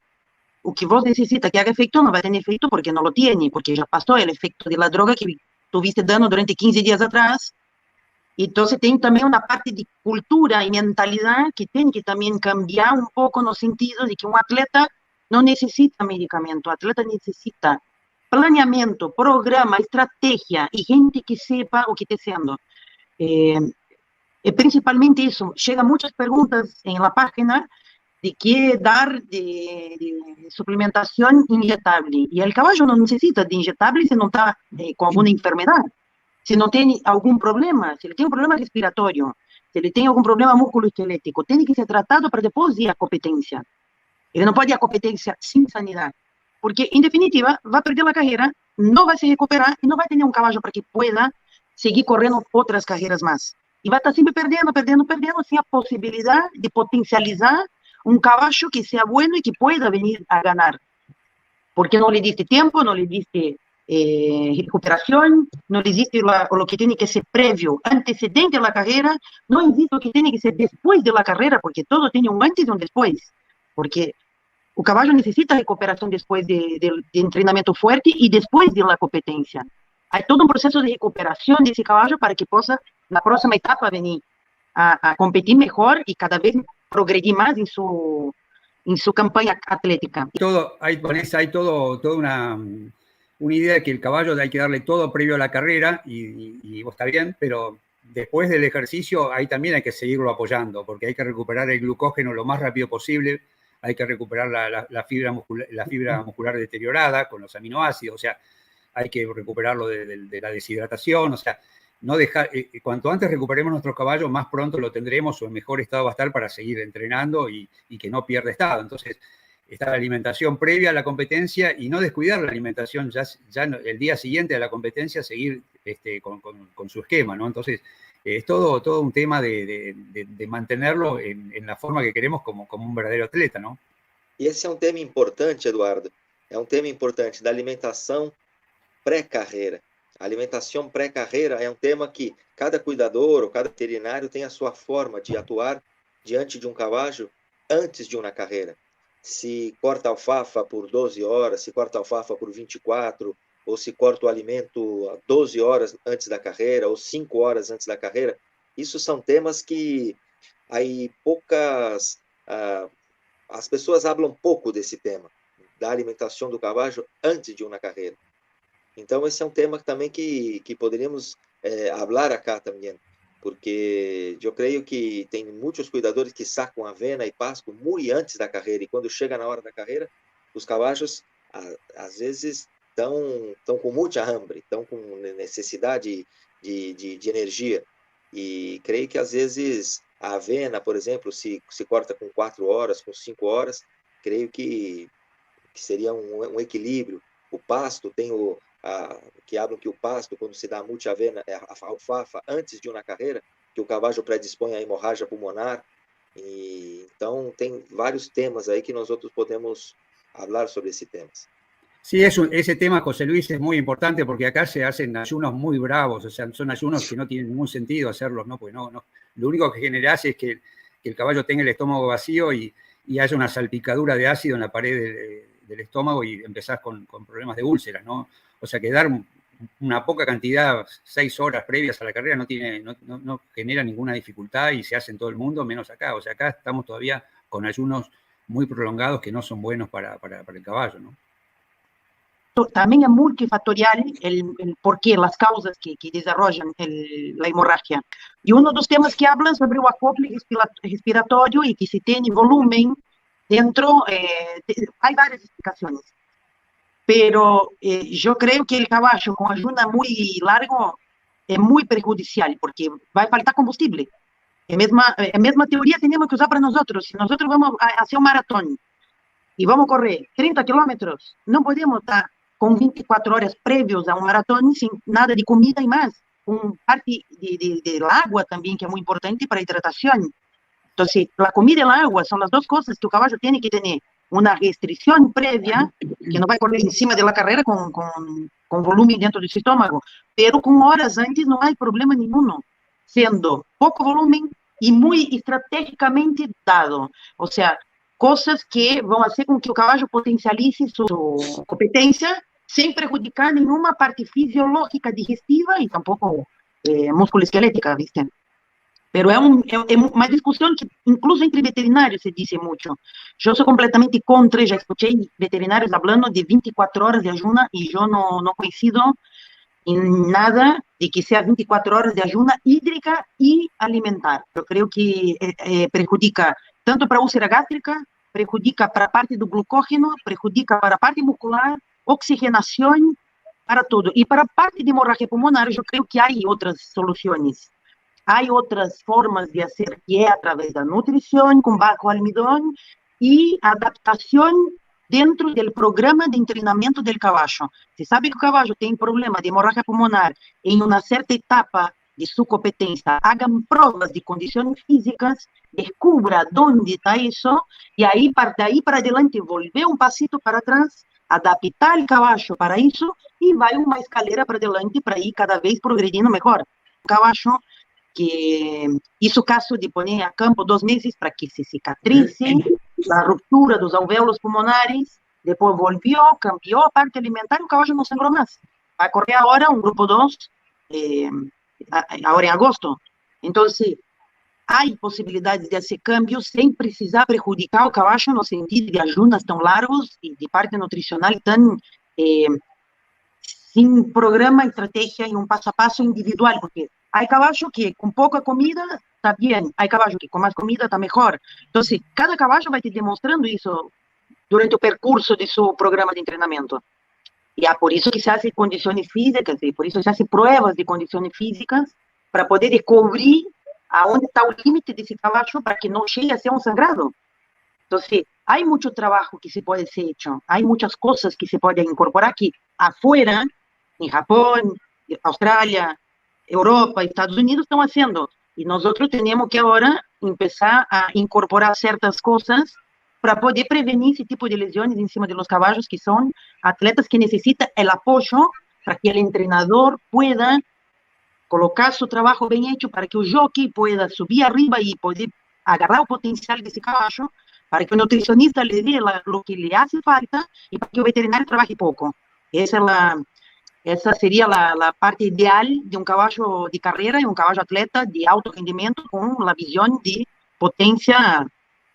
o que vos necesitas que haga efecto no va a tener efecto porque no lo tiene, porque ya pasó el efecto de la droga que tuviste dando durante 15 días atrás. Entonces tem también una parte de cultura y mentalidad que tiene que también cambiar un poco en el sentido de que un atleta no necesita medicamento, o atleta necesita planeamento, programa, estrategia y gente que sepa o que esté haciendo. principalmente eso, llegan muchas preguntas en la página de qué dar de suplementación inyectable. Y el caballo no necesita de inyectable si no está con alguna enfermedad, si no tiene algún problema, si le tiene un problema respiratorio, si le tiene algún problema musculoesquelético, tiene que ser tratado para después ir a competencia. Él no puede ir a competencia sin sanidad, porque en definitiva va a perder la carrera, no va a se recuperar y no va a tener un caballo para que pueda seguir corriendo otras carreras más. Y va a estar siempre perdiendo, sin la posibilidad de potencializar un caballo que sea bueno y que pueda venir a ganar. Porque no le diste tiempo, no le diste recuperación, no le diste lo que tiene que ser previo, antecedente a la carrera, no existe lo que tiene que ser después de la carrera, porque todo tiene un antes y un después. Porque el caballo necesita recuperación después de entrenamiento fuerte y después de la competencia. Hay todo un proceso de recuperación de ese caballo para que pueda, la próxima etapa, venir a competir mejor y cada vez progredir más en su campaña atlética. Vanessa, hay toda una idea de que el caballo hay que darle todo previo a la carrera y está bien, pero después del ejercicio ahí también hay que seguirlo apoyando, porque hay que recuperar el glucógeno lo más rápido posible, hay que recuperar la fibra muscular deteriorada con los aminoácidos, o sea, hay que recuperarlo de la deshidratación, o sea, no dejar, cuanto antes recuperemos nuestro caballo, más pronto lo tendremos o en mejor estado va a estar para seguir entrenando y que no pierda estado. Entonces, está la alimentación previa a la competencia y no descuidar la alimentación ya el día siguiente a la competencia, seguir con su esquema, ¿no? Entonces, es todo un tema de mantenerlo en la forma que queremos como un verdadero atleta, ¿no? E esse é um tema importante, Eduardo, é um tema importante da alimentação pré-carreira. A alimentação pré-carreira é um tema que cada cuidador ou cada veterinário tem a sua forma de atuar diante de um cavalo antes de uma carreira. Se corta alfafa por 12 horas, se corta alfafa por 24, ou se corta o alimento 12 horas antes da carreira, ou 5 horas antes da carreira, isso são temas que aí as pessoas falam pouco desse tema, da alimentação do cavalo antes de uma carreira. Então, esse é um tema também que poderíamos falar acá também, porque eu creio que tem muitos cuidadores que sacam avena e pasto muito antes da carreira, e quando chega na hora da carreira, os cavalos, às vezes, estão com muita hambre, estão com necessidade de energia, e creio que, às vezes, a avena, por exemplo, se corta com 4 horas, com 5 horas, creio que seria um equilíbrio. O pasto tem que falam que o pasto, quando se dá muita avena, a alfafa, antes de uma carreira, que o cavalo predispõe à hemorragia pulmonar. E, então, tem vários temas aí que nós outros podemos falar sobre esses temas. Sí, ese tema, José Luis, es muy importante porque acá se hacen ayunos muy bravos, o sea, son ayunos que no tienen ningún sentido hacerlos, ¿no? Pues no, lo único que generás es que el caballo tenga el estómago vacío y haya una salpicadura de ácido en la pared del estómago y empezás con problemas de úlceras, ¿no? O sea, que dar una poca cantidad, 6 horas previas a la carrera, no genera ninguna dificultad y se hace en todo el mundo, menos acá. O sea, acá estamos todavía con ayunos muy prolongados que no son buenos para el caballo, ¿no? También es multifactorial el por qué, las causas que desarrollan la hemorragia. Y uno de los temas que hablan sobre el acople respiratorio y que si tiene volumen dentro, hay varias explicaciones. Pero yo creo que el caballo con ayuno muy largo es muy perjudicial porque va a faltar combustible. La misma teoría tenemos que usar para nosotros. Si nosotros vamos a hacer un maratón y vamos a correr 30 kilómetros, no podemos estar con 24 horas previos a un maratón sin nada de comida y más. Un parte del agua también, que es muy importante para la hidratación. Entonces, la comida y el agua son las dos cosas que el caballo tiene que tener. Una restricción previa, que no va a correr encima de la carrera con volumen dentro de su estómago, pero con horas antes no hay problema ninguno, siendo poco volumen y muy estratégicamente dado. O sea, cosas que van a hacer con que el caballo potencialice su competencia sin perjudicar ninguna parte fisiológica digestiva y tampoco musculoesquelética, ¿viste? Pero es una discusión que incluso entre veterinarios se dice mucho. Yo soy completamente contra, ya escuché veterinarios hablando de 24 horas de ayuno y yo no coincido y nada de que sea 24 horas de ayuna hídrica y alimentar. Yo creo que perjudica tanto para a úlcera gástrica, perjudica para a parte do glucógeno, perjudica para a parte muscular, oxigenação, para tudo. E para a parte de hemorragia pulmonar, eu creio que há outras soluções. Há outras formas de fazer, que é através da nutrição, com baixo almidão, e adaptação dentro do programa de treinamento do cavalo. Se sabe que o cavalo tem problema de hemorragia pulmonar em uma certa etapa de sua competência, hagam provas de condições físicas, descubra onde está isso, e aí, daí para adelante, volver um passito para trás, adaptar o cavalo para isso, e vai uma escalera para adelante para ir cada vez progredindo melhor. O cavalo que isso caso de pôr a campo 2 meses para que se cicatrize, a ruptura dos alvéolos pulmonares, depois volviu, cambiou a parte alimentar e o cavalo não sangrou mais. Vai correr agora um grupo 2, agora em agosto. Então, há possibilidades de fazer cambios sem precisar prejudicar o cavalo no sentido de ajudas tão largos e de parte nutricional tão sem programa, estratégia e um passo a passo individual, porque há cavalos que com pouca comida está bem, há cavalos que com mais comida está melhor. Então, cada cavalo vai te demonstrando isso durante o percurso de seu programa de treinamento. E é por isso que se fazem condições físicas, e por isso se fazem provas de condições físicas, para poder descobrir aonde está o limite desse cavalo para que não chegue a ser um sangrado. Então, há muito trabalho que se pode ser feito, há muitas coisas que se podem incorporar que afuera, em Japão, Austrália, Europa, Estados Unidos estão fazendo. E nós temos que agora começar a incorporar certas coisas para poder prevenir esse tipo de lesões em cima dos cavalos, que são atletas que necessitam o apoio para que o treinador pueda colocar seu trabalho bem feito, para que o jockey pueda subir arriba e poder agarrar o potencial desse cavalo, para que o nutricionista lhe dê o que lhe hace falta e para que o veterinário trabalhe pouco. Essa seria a parte ideal de um cavalo de carreira e um cavalo atleta de alto rendimento com a visão de potência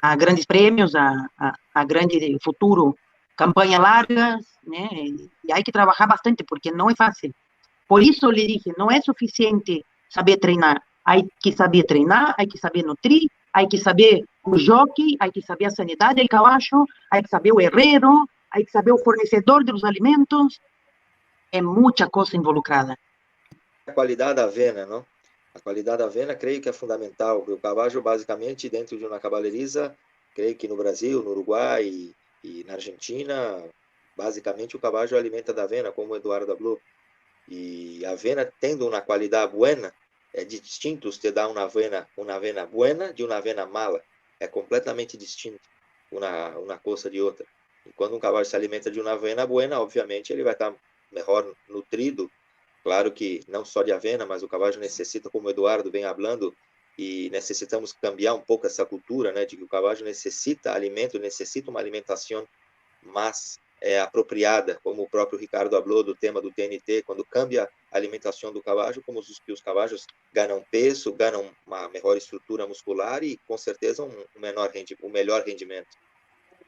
a grandes prêmios, a grande futuro, campanhas largas, né? E há que trabalhar bastante, porque não é fácil. Por isso, eu lhe disse, não é suficiente saber treinar. Há que saber treinar, há que saber nutrir, há que saber o jockey, há que saber a sanidade do cavalo, há que saber o herrero, há que saber o fornecedor dos alimentos. É muita coisa involucrada. A qualidade da avena, não? A qualidade da avena, creio que é fundamental. O cavalo, basicamente, dentro de uma cavalariza, creio que no Brasil, no Uruguai e na Argentina, basicamente o cavalo alimenta da avena, como o Eduardo falou. E a avena, tendo uma qualidade boa, é distinto você dar uma avena boa de uma avena mala. É completamente distinto uma coisa de outra. E quando um cavalo se alimenta de uma avena boa, obviamente ele vai estar melhor nutrido. Claro que não só de avena, mas o cavalo necessita, como o Eduardo vem falando, e necessitamos cambiar um pouco essa cultura, né, de que o cavalo necessita alimento, necessita uma alimentação mais apropriada, como o próprio Ricardo falou do tema do TNT, quando cambia a alimentação do cavalo, como os cavalos ganham peso, ganham uma melhor estrutura muscular e, com certeza, um melhor rendimento.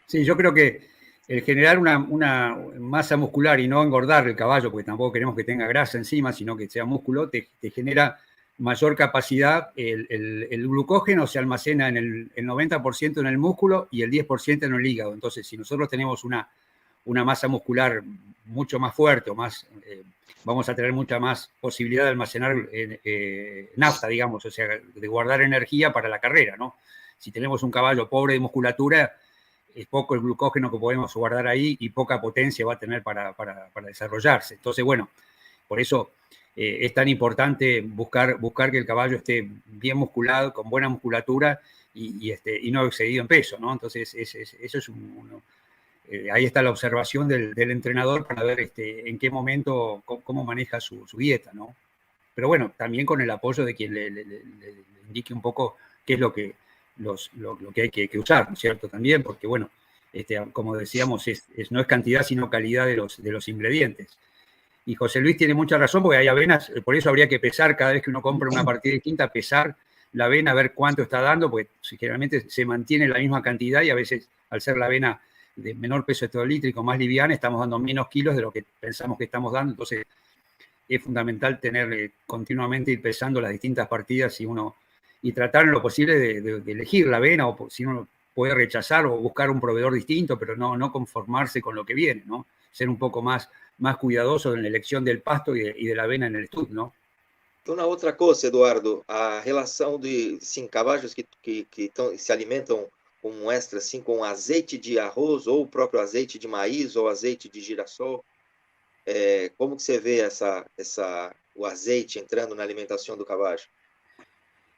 Sí, yo creo que el generar una masa muscular y no engordar el caballo, porque tampoco queremos que tenga grasa encima, sino que sea músculo, te genera mayor capacidad. El glucógeno se almacena en el 90% en el músculo y el 10% en el hígado. Entonces, si nosotros tenemos una masa muscular mucho más fuerte, o más, vamos a tener mucha más posibilidad de almacenar nafta, digamos, o sea, de guardar energía para la carrera, ¿no? Si tenemos un caballo pobre de musculatura, es poco el glucógeno que podemos guardar ahí y poca potencia va a tener para desarrollarse. Entonces, bueno, por eso es tan importante buscar que el caballo esté bien musculado, con buena musculatura y no excedido en peso, ¿no? Entonces, eso es ahí está la observación del entrenador para ver en qué momento, cómo maneja su dieta, ¿no? Pero bueno, también con el apoyo de quien le indique un poco qué es lo que hay que usar, ¿no es cierto? También, porque bueno, como decíamos, no es cantidad, sino calidad de los ingredientes. Y José Luis tiene mucha razón, porque hay avenas, por eso habría que pesar cada vez que uno compra una partida distinta, pesar la avena, ver cuánto está dando, porque generalmente se mantiene la misma cantidad y a veces, al ser la avena de menor peso hectolítrico, más liviana, estamos dando menos kilos de lo que pensamos que estamos dando. Entonces, es fundamental tener continuamente ir pesando las distintas partidas y tratar en lo posible de elegir la avena, o si uno puede rechazar o buscar un proveedor distinto, pero no conformarse con lo que viene, ¿no? Ser un poco más cuidadoso en la elección del pasto y de la avena en el estudio, ¿no? Uma outra coisa, Eduardo, a relação de sim, cavajos que se alimentam com extra, assim, com azeite de arroz, ou o próprio azeite de maíz, ou azeite de girassol, como que você vê o azeite entrando na alimentação do cavajo?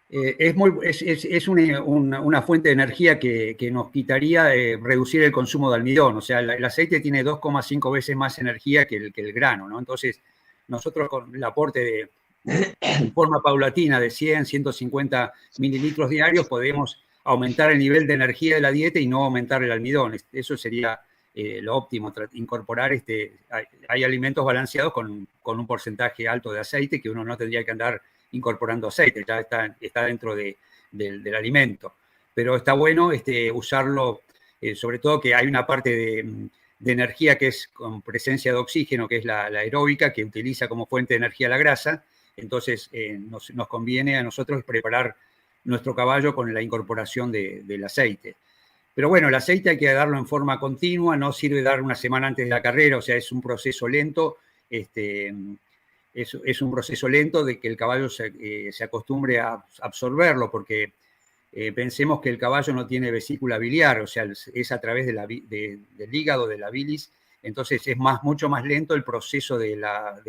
Es una fuente de energía que nos quitaría reducir el consumo de almidón. O sea, el aceite tiene 2,5 veces más energía que el grano, ¿no? Entonces, nosotros con el aporte en forma paulatina de 100, 150 mililitros diarios podemos aumentar el nivel de energía de la dieta y no aumentar el almidón. Eso sería lo óptimo, incorporar hay alimentos balanceados con un porcentaje alto de aceite, que uno no tendría que andar incorporando aceite, ya está dentro del alimento. Pero está bueno usarlo, sobre todo que hay una parte de energía que es con presencia de oxígeno, que es la aeróbica, que utiliza como fuente de energía la grasa. Entonces nos conviene a nosotros preparar nuestro caballo con la incorporación del aceite. Pero bueno, el aceite hay que darlo en forma continua, no sirve dar una semana antes de la carrera, o sea, es un proceso lento, es un proceso lento de que el caballo se acostumbre a absorberlo, porque pensemos que el caballo no tiene vesícula biliar, o sea, es a través del hígado, de la bilis. Entonces es mucho más lento el proceso de la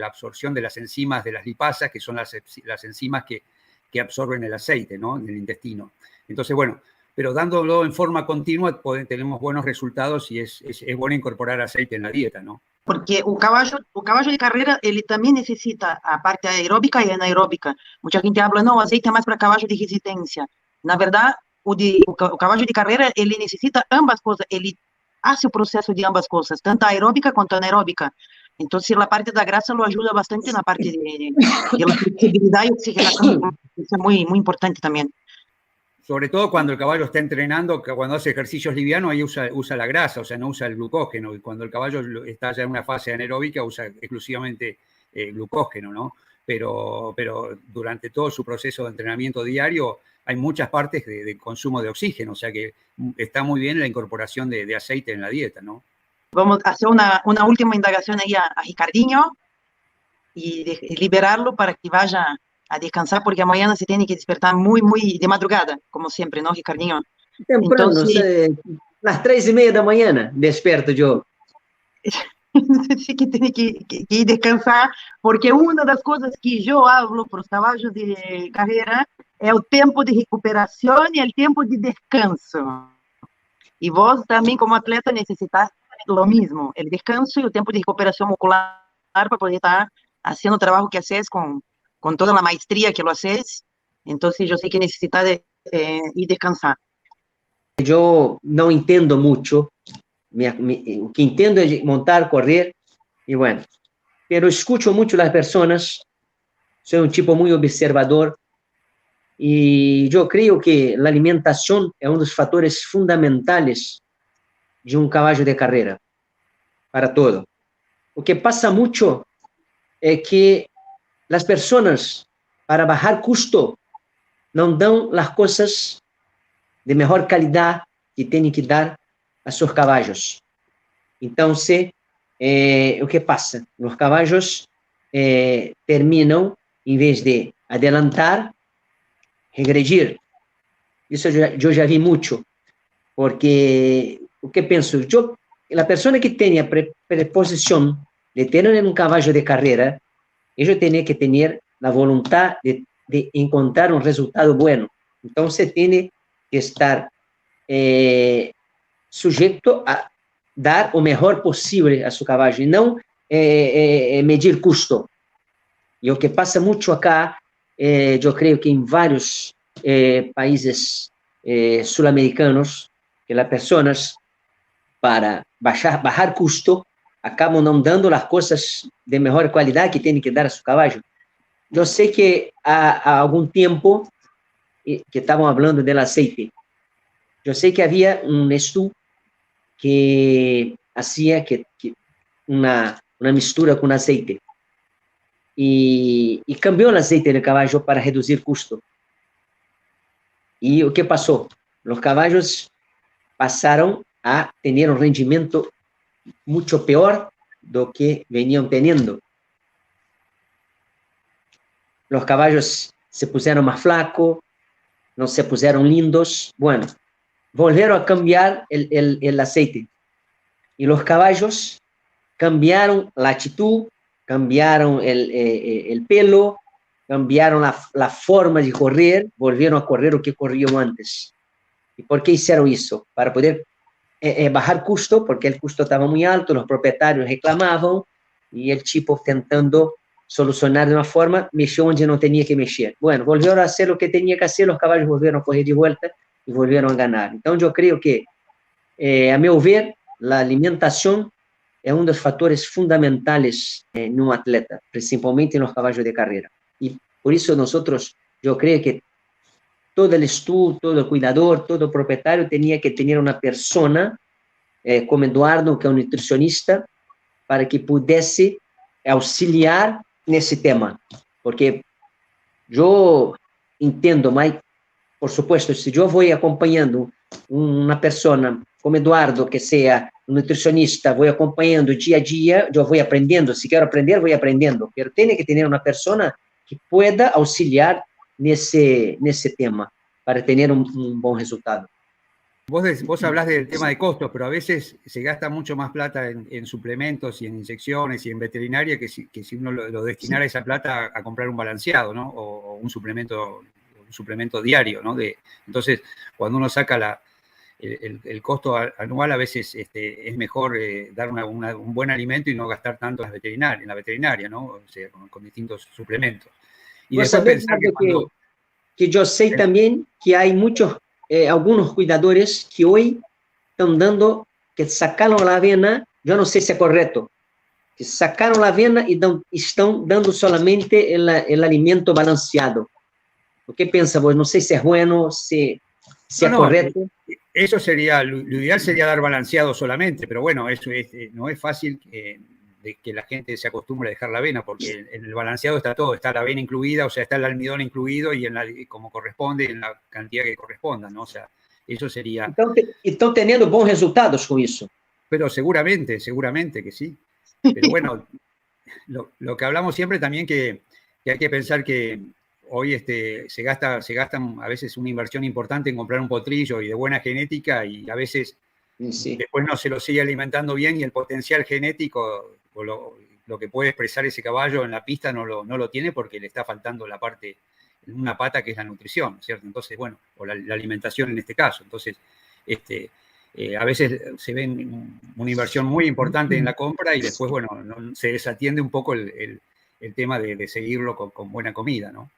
absorción de las enzimas de las lipasas, que son las enzimas que absorben el aceite, ¿no? En el intestino. Entonces, bueno, pero dándolo en forma continua tenemos buenos resultados y es bueno incorporar aceite en la dieta, ¿no? Porque o caballo de carreira, ele também necessita a parte aeróbica e anaeróbica. Muita gente habla, não, azeite é mais para caballo de resistência. Na verdade, o caballo de carreira, ele necessita ambas coisas, ele hace o processo de ambas coisas, tanto aeróbica quanto anaeróbica. Então, a parte da grasa lo ajuda bastante na parte de flexibilidade e oxigenação. Isso é muito importante também. Sobre todo cuando el caballo está entrenando, cuando hace ejercicios livianos, ahí usa la grasa, o sea, no usa el glucógeno. Y cuando el caballo está ya en una fase anaeróbica, usa exclusivamente glucógeno, ¿no? Pero durante todo su proceso de entrenamiento diario hay muchas partes de consumo de oxígeno, o sea que está muy bien la incorporación de aceite en la dieta, ¿no? Vamos a hacer una última indagación ahí a Ricardinho y liberarlo para que vaya a descansar, porque mañana se tiene que despertar muy de madrugada, como siempre, ¿no, Ricardinho? Temprano, entonces, las 3:30 de la mañana despierto yo. Sí que tiene que ir descansar, porque una de las cosas que yo hablo para los caballos de carrera es el tiempo de recuperación y el tiempo de descanso. Y vos también como atleta necesitas lo mismo, el descanso y el tiempo de recuperación muscular para poder estar haciendo el trabajo que haces con toda la maestría que lo haces. Entonces yo sé que necesitas ir descansar. Yo no entiendo mucho, lo que entiendo es montar, correr, y bueno, pero escucho mucho las personas, soy un tipo muy observador, y yo creo que la alimentación es uno de los factores fundamentales de un caballo de carrera, para todo. Lo que pasa mucho es que las personas, para bajar costo, no dan las cosas de mejor calidad que tienen que dar a sus caballos. Entonces, o que pasa? Los caballos terminan, en vez de adelantar, regredir. Eso yo ya vi mucho, porque o que penso? La persona que tenga predisposición de tener un caballo de carrera, ellos tienen que tener la voluntad de encontrar un resultado bueno. Entonces, tiene que estar sujeto a dar o mejor posible a su caballo y no medir costo. Y lo que pasa mucho acá, yo creo que en varios países sudamericanos, que las personas, para bajar costo, acabam não dando as coisas de melhor qualidade que tem que dar a seu caballo. Eu sei que há algum tempo que estavam falando do aceite. Eu sei que havia um estudo que hacía uma mistura com aceite. y cambió el aceite del caballo para reducir costo. ¿Y qué pasó? Los caballos pasaron a tener un rendimiento mucho peor de lo que venían teniendo. Los caballos se pusieron más flacos, no se pusieron lindos. Bueno, volvieron a cambiar el aceite. Y los caballos cambiaron la actitud, cambiaron el pelo, cambiaron la forma de correr, volvieron a correr lo que corrían antes. ¿Y por qué hicieron eso? Para poder bajar costo, porque el costo estaba muy alto, los propietarios reclamaban, y el tipo tentando solucionar de una forma, mexeu onde não tinha que mexer. Bueno, volvieron a hacer lo que tenía que hacer, los caballos volvieron a correr de vuelta y volvieron a ganar. Entonces yo creo que, a mi ver, la alimentación es uno de los factores fundamentales en un atleta, principalmente en los caballos de carrera. Y por eso nosotros, yo creo que todo el estudio, todo el cuidador, todo propietario tenía que tener una persona, como Eduardo, que es un nutricionista, para que pudiese auxiliar nesse tema, porque eu entendo, mas, por supuesto, se eu vou acompanhando uma pessoa como Eduardo, que seja um nutricionista, vou acompanhando dia a dia, eu vou aprendendo, se quero aprender, vou aprendendo, mas tem que ter uma pessoa que pueda auxiliar nesse tema, para ter um bom resultado. Vos hablás del tema de costos, pero a veces se gasta mucho más plata en suplementos y en inyecciones y en veterinaria que si uno lo destinara esa plata a comprar un balanceado, ¿no? O un suplemento diario, ¿no? Entonces, cuando uno saca el costo anual, a veces es mejor dar un buen alimento y no gastar tanto en la veterinaria, ¿no? O sea, con distintos suplementos. Y después pensar que yo sé también que hay muchos algunos cuidadores que hoy están dando, que sacaron la avena, yo no sé si es correcto, que sacaron la avena y están dando solamente el alimento balanceado. ¿Qué piensa vos? No sé si es bueno, si es correcto. Eso sería, lo ideal sería dar balanceado solamente, pero bueno, eso no es fácil de que la gente se acostumbre a dejar la avena, porque en el balanceado está todo, está la avena incluida, o sea, está el almidón incluido y como corresponde, en la cantidad que corresponda, ¿no? O sea, eso sería... Están teniendo buenos resultados con eso. Pero seguramente que sí. Pero bueno, lo que hablamos siempre también que hay que pensar que hoy se gastan a veces una inversión importante en comprar un potrillo y de buena genética, y a veces después no se lo sigue alimentando bien, y el potencial genético o lo que puede expresar ese caballo en la pista no lo tiene, porque le está faltando una pata que es la nutrición, ¿cierto? Entonces, bueno, o la alimentación en este caso. Entonces, a veces se ven una inversión muy importante en la compra y después, bueno, se desatiende un poco el tema de seguirlo con buena comida, ¿no? O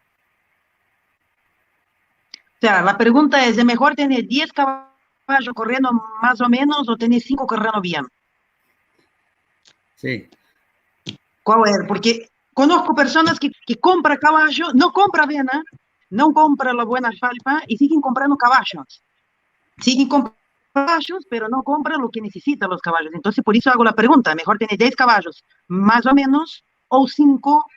sea, la pregunta es mejor tener 10 caballos corriendo más o menos o tener 5 corriendo bien. Sí. ¿Cuál es? Porque conozco personas que compran caballos, no compran avena, no compran la buena alfalfa y siguen comprando caballos. Siguen comprando caballos, pero no compran lo que necesitan los caballos. Entonces, por eso hago la pregunta, mejor tener 10 caballos más o menos, o 5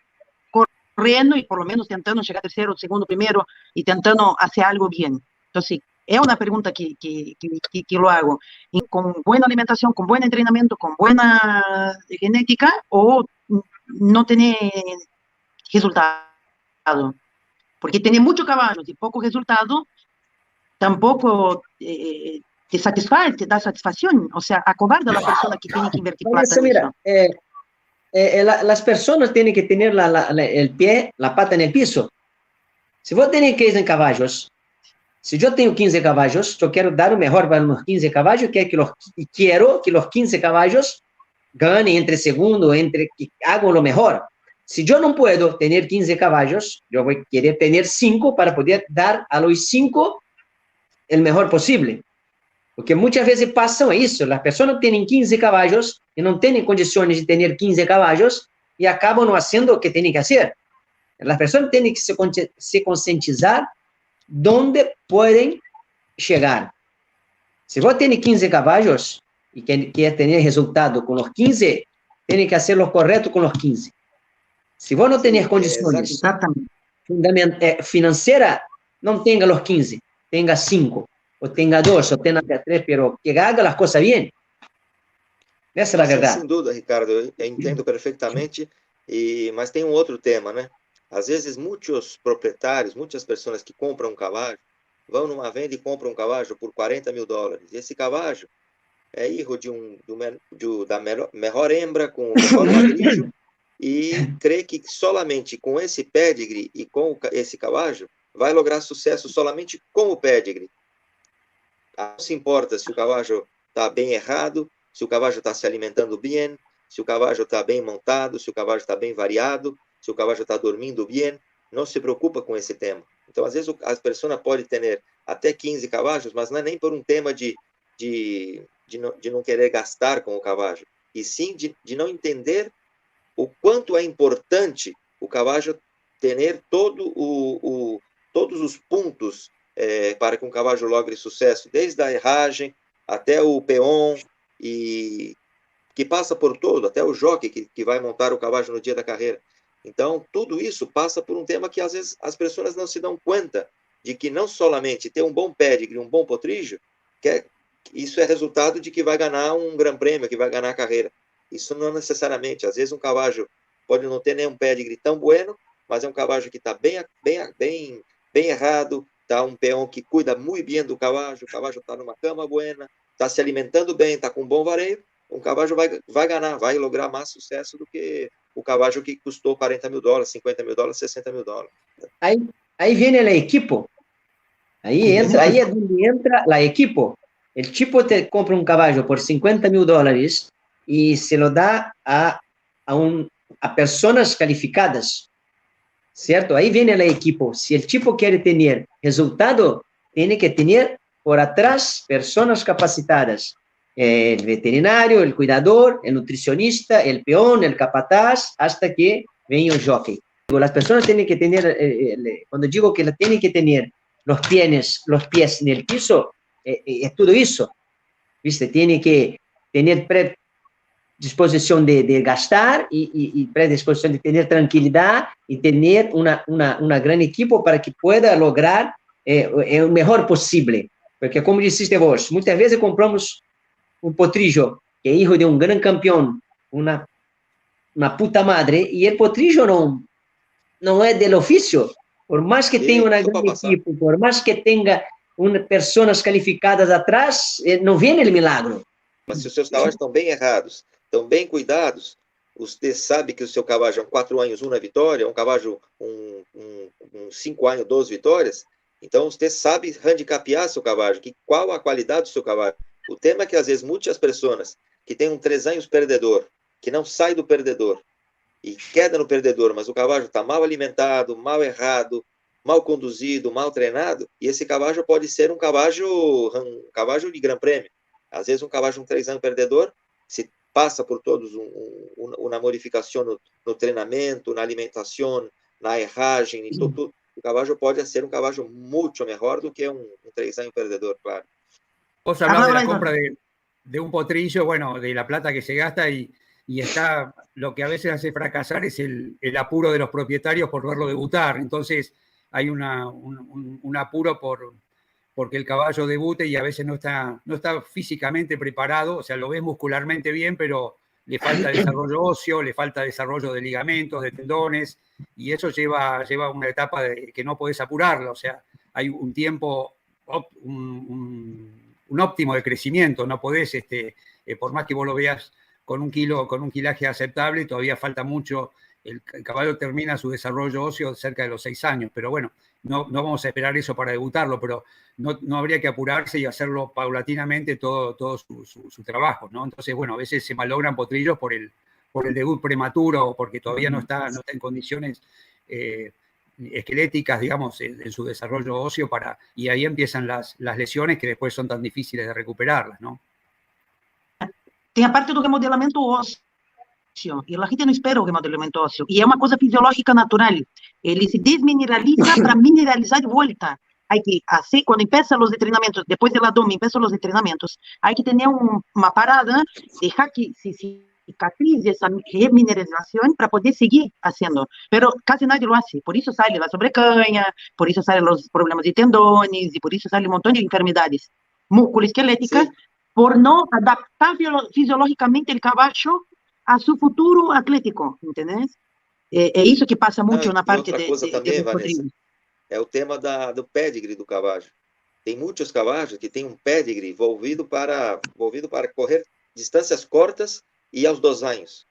corriendo y por lo menos tentando llegar tercero, segundo, primero, y tentando hacer algo bien. Entonces, es una pregunta que lo hago. Y con buena alimentación, con buen entrenamiento, con buena genética, o no tener resultado. Porque tener muchos caballos y poco resultado tampoco te satisface, te da satisfacción. O sea, acobarda a la persona que tiene que invertir plata en eso. Las personas tienen que tener la pata en el piso. Si vos tenés 15 caballos, si yo tengo 15 caballos, yo quiero dar lo mejor para los 15 caballos, quiero que los 15 caballos ganen entre segundos, que hagan lo mejor. Si yo no puedo tener 15 caballos, yo voy a querer tener 5 para poder dar a los 5 el mejor posible. Porque muchas veces pasa eso, las personas tienen 15 caballos y no tienen condiciones de tener 15 caballos y acaban no haciendo lo que tienen que hacer. Las personas tienen que se concientizar dónde pueden llegar. Si vos tienes 15 caballos y quieres tener resultado con los 15, tienes que hacer lo correcto con los 15. Se vos não tenés É, condições Exatamente. financeiras, não tenha os 15, tenha 5, ou tenha 2, ou tenha 3, pero que haga as coisas bem. Essa é a sim, verdade. sem dúvida, Ricardo, eu entendo perfeitamente, mas tem um outro tema, né? Às vezes, muitos proprietários, muitas pessoas que compram um cavalo, vão numa venda e compram um cavalo por $40 mil. E esse cavalo é filho da melhor hembra, com o melhor magrijo, e crê que solamente com esse pedigree e com esse cavalo vai lograr sucesso solamente com o pedigree. Não se importa se o cavalo está bem errado, se o cavalo está se alimentando bem, se o cavalo está bem montado, se o cavalo está bem variado, se o cavalo está dormindo bem, não se preocupa com esse tema. Então, às vezes, as pessoas podem ter até 15 cavalos, mas não é nem por um tema de não querer gastar com o cavalo, e sim de não entender o quanto é importante o cavalo ter todos os pontos para que um cavalo logre sucesso, desde a herragem até o peão, e que passa por todo, até o jockey que vai montar o cavalo no dia da carreira. Então, tudo isso passa por um tema que, às vezes, as pessoas não se dão conta de que não somente ter um bom pedigree, um bom potrilho, isso é resultado de que vai ganhar um grande prêmio, que vai ganhar a carreira. Isso não necessariamente. Às vezes, um cavalo pode não ter nenhum pedigree tão bueno, mas é um cavalo que está bem errado, está um peão que cuida muito bem do cavalo, o cavalo está numa cama buena, está se alimentando bem, está com um bom vareio, um cavalo vai ganhar, vai lograr mais sucesso do que o cavalo que custou $40 mil, $50 mil, $60 mil. Aí vem a equipe. Aí é onde entra a equipe. O tipo te compra um cavalo por $50 mil e se lo dá a pessoas qualificadas, certo? Aí vem a equipe. Se o tipo quer ter resultado, tem que ter por atrás pessoas capacitadas. El veterinário, el cuidador, el nutricionista, el peón, el capataz, hasta que venga el jockey. Las personas tienen que tener, cuando digo que tienen que tener los pies en el piso, es todo eso, ¿viste? Tiene que tener predisposición de gastar y predisposición de tener tranquilidad y tener una gran equipo para que pueda lograr o mejor posible. Porque, como disseste vos, muitas vezes compramos um potrillo que é hijo de um grande campeão, uma puta madre, e o potrillo não é do ofício. Por mais que tenha uma grande equipe, por mais que tenha pessoas qualificadas atrás, não vem o milagro. Mas se os seus cavalos estão bem errados, estão bem cuidados, você sabe que o seu cavalo é 4 anos, 1 vitória, um cavalo 5 anos, 2 vitórias, então você sabe handicapear seu cavalo, qual a qualidade do seu cavalo. O tema é que, às vezes, muitas pessoas que têm 3 anos perdedor, que não sai do perdedor, e queda no perdedor, mas o cavalo está mal alimentado, mal errado, mal conduzido, mal treinado, e esse cavalo pode ser um cavalo de grande prêmio. Às vezes, um cavalo de 3 anos perdedor, se passa por todos uma modificação no treinamento, na alimentação, na herragem, em tudo, o cavalo pode ser um cavalo muito melhor do que um 3 años perdedor, claro. Vos hablás de la compra de un potrillo, bueno, de la plata que se gasta y está, lo que a veces hace fracasar es el apuro de los propietarios por verlo debutar. Entonces hay un apuro porque el caballo debute y a veces no está físicamente preparado, o sea, lo ves muscularmente bien, pero le falta desarrollo óseo, le falta desarrollo de ligamentos, de tendones, y eso lleva una etapa que no podés apurarla, o sea, hay un tiempo, un óptimo de crecimiento, no podés, por más que vos lo veas con un kilaje aceptable, todavía falta mucho, el caballo termina su desarrollo óseo cerca de los 6 años, pero bueno, no vamos a esperar eso para debutarlo, pero no habría que apurarse y hacerlo paulatinamente todo su trabajo, ¿no? Entonces, bueno, a veces se malogran potrillos por el debut prematuro o porque todavía no está en condiciones esqueléticas, digamos, en su desarrollo óseo, y ahí empiezan las lesiones que después son tan difíciles de recuperarlas, ¿no? Tem a parte do remodelamento ósseo, e a gente não espera o remodelamento ósseo, e é uma coisa fisiológica natural. Ele se desmineraliza para mineralizar de volta. Hay que hacer, cuando empiezan los entrenamientos, después del abdomen, empiezan los entrenamientos, hay que tener una parada, dejar que se cicatriz, essa remineralização para poder seguir fazendo. Pero casi nadie lo hace. Por isso sai a sobrecanha, por isso saem os problemas de tendões, e por isso sai um montão de enfermidades musculoesqueléticas, por não adaptar fisiologicamente o cavalo a seu futuro atlético, entendeu? É isso que passa muito na parte outra coisa também, Vanessa, é o tema do pedigree do cavalo. Tem muitos cavalos que têm um pedigree volvido para correr distâncias curtas e aos 2 anos.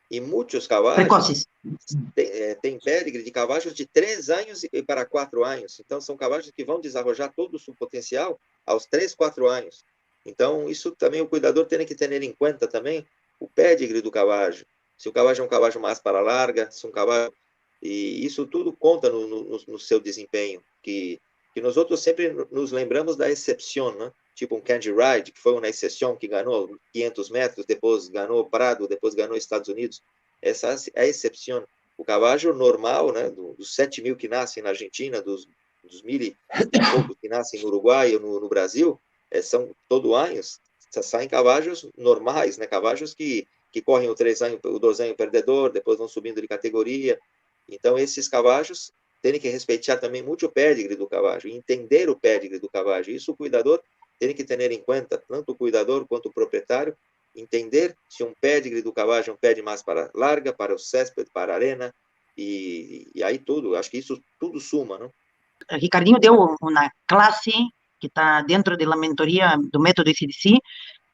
E muitos cavalos têm pedigree de cavalos de 3 anos e para 4 anos. Então, são cavalos que vão desenvolver todo o seu potencial aos 3, 4 anos. Então, isso também o cuidador tem que ter em conta também, o pedigree do cavalo. Se o cavalo é um cavalo mais para larga, se um cavalo... E isso tudo conta no seu desempenho, que nós outros sempre nos lembramos da exceção, né? Tipo um Candy Ride, que foi uma exceção, que ganhou 500 metros, depois ganhou Prado, depois ganhou Estados Unidos. Essa é a exceção. O cavalo normal, né, dos 7 mil que nascem na Argentina, dos 1.000 e poucos que nascem no Uruguai ou no Brasil, são todo anos, saem cavalos normais, né? Cavalos que correm o 3 anos, o 2 anos perdedor, depois vão subindo de categoria. Então, esses cavalos têm que respeitar também muito o pedigree do cavalo, entender o pedigree do cavalo. Isso o cuidador tem que ter em conta, tanto o cuidador quanto o proprietário, entender se um pedigree do cavalo é um pedigree mais para larga, para o césped, para a arena, e aí tudo. Acho que isso tudo suma, não? Ricardinho deu uma classe que está dentro da mentoria do método CDC,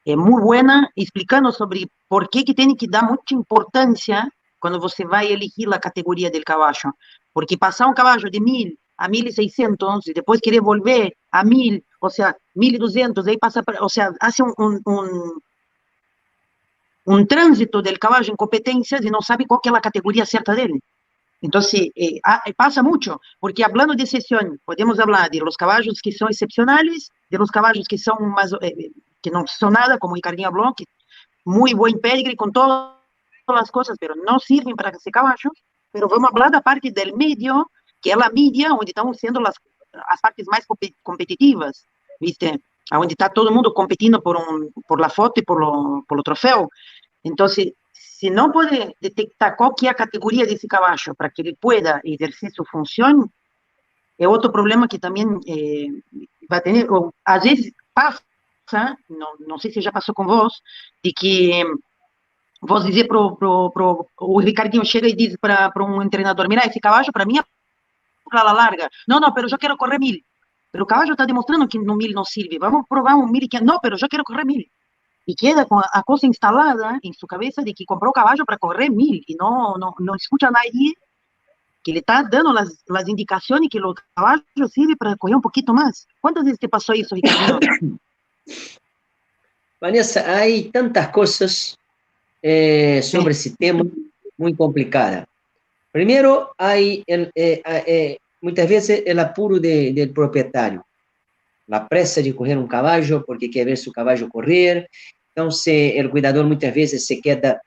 muito boa, explicando sobre por que tem que dar muita importância quando você vai elegir a categoria do cavalo. Porque passar um cavalo de 1.000 a 1.600 e depois querer volver a 1.000, ou seja, 1.200, aí passa, ou seja, hace um trânsito do cavalo em competências e não sabe qual que é a categoria certa dele. Então, passa muito, porque falando de exceção, podemos falar de los cavalos que são excepcionais, de los cavalos que são mais, que não são nada, como o Ricardinho falou, que muito bom pedigree, com todas as coisas, mas não servem para ser cavalos. Mas vamos falar da parte do meio, que é a mídia, onde estão sendo as partes mais competitivas, viste? Onde está todo mundo competindo por la foto e por o troféu. Então, se não pode detectar qual que é a categoria desse cavalo para que ele pueda exercer sua função, é outro problema que também vai ter. Às vezes passa, não sei se já passou com vós, de que vou dizer o Ricardinho chega e diz para um treinador: mira, esse cavalo para mim é para la larga. Não, pero eu quero correr 1.000. Pero o cavalo está demonstrando que no 1.000 não serve. Vamos provar 1.500. Não, pero eu quero correr 1.000. E queda com a coisa instalada em sua cabeça de que comprou o cavalo para correr 1.000 e não escuta nadie que ele está dando as indicações que o cavalo serve para correr um pouquinho mais. Quantas vezes te passou isso, Ricardinho? Vanessa, há tantas coisas sobre esse tema muito complicada. Primeiro, muitas vezes o apuro do proprietário, a pressa de correr um cavalo porque quer ver seu cavalo correr. Então, o cuidador muitas vezes se queda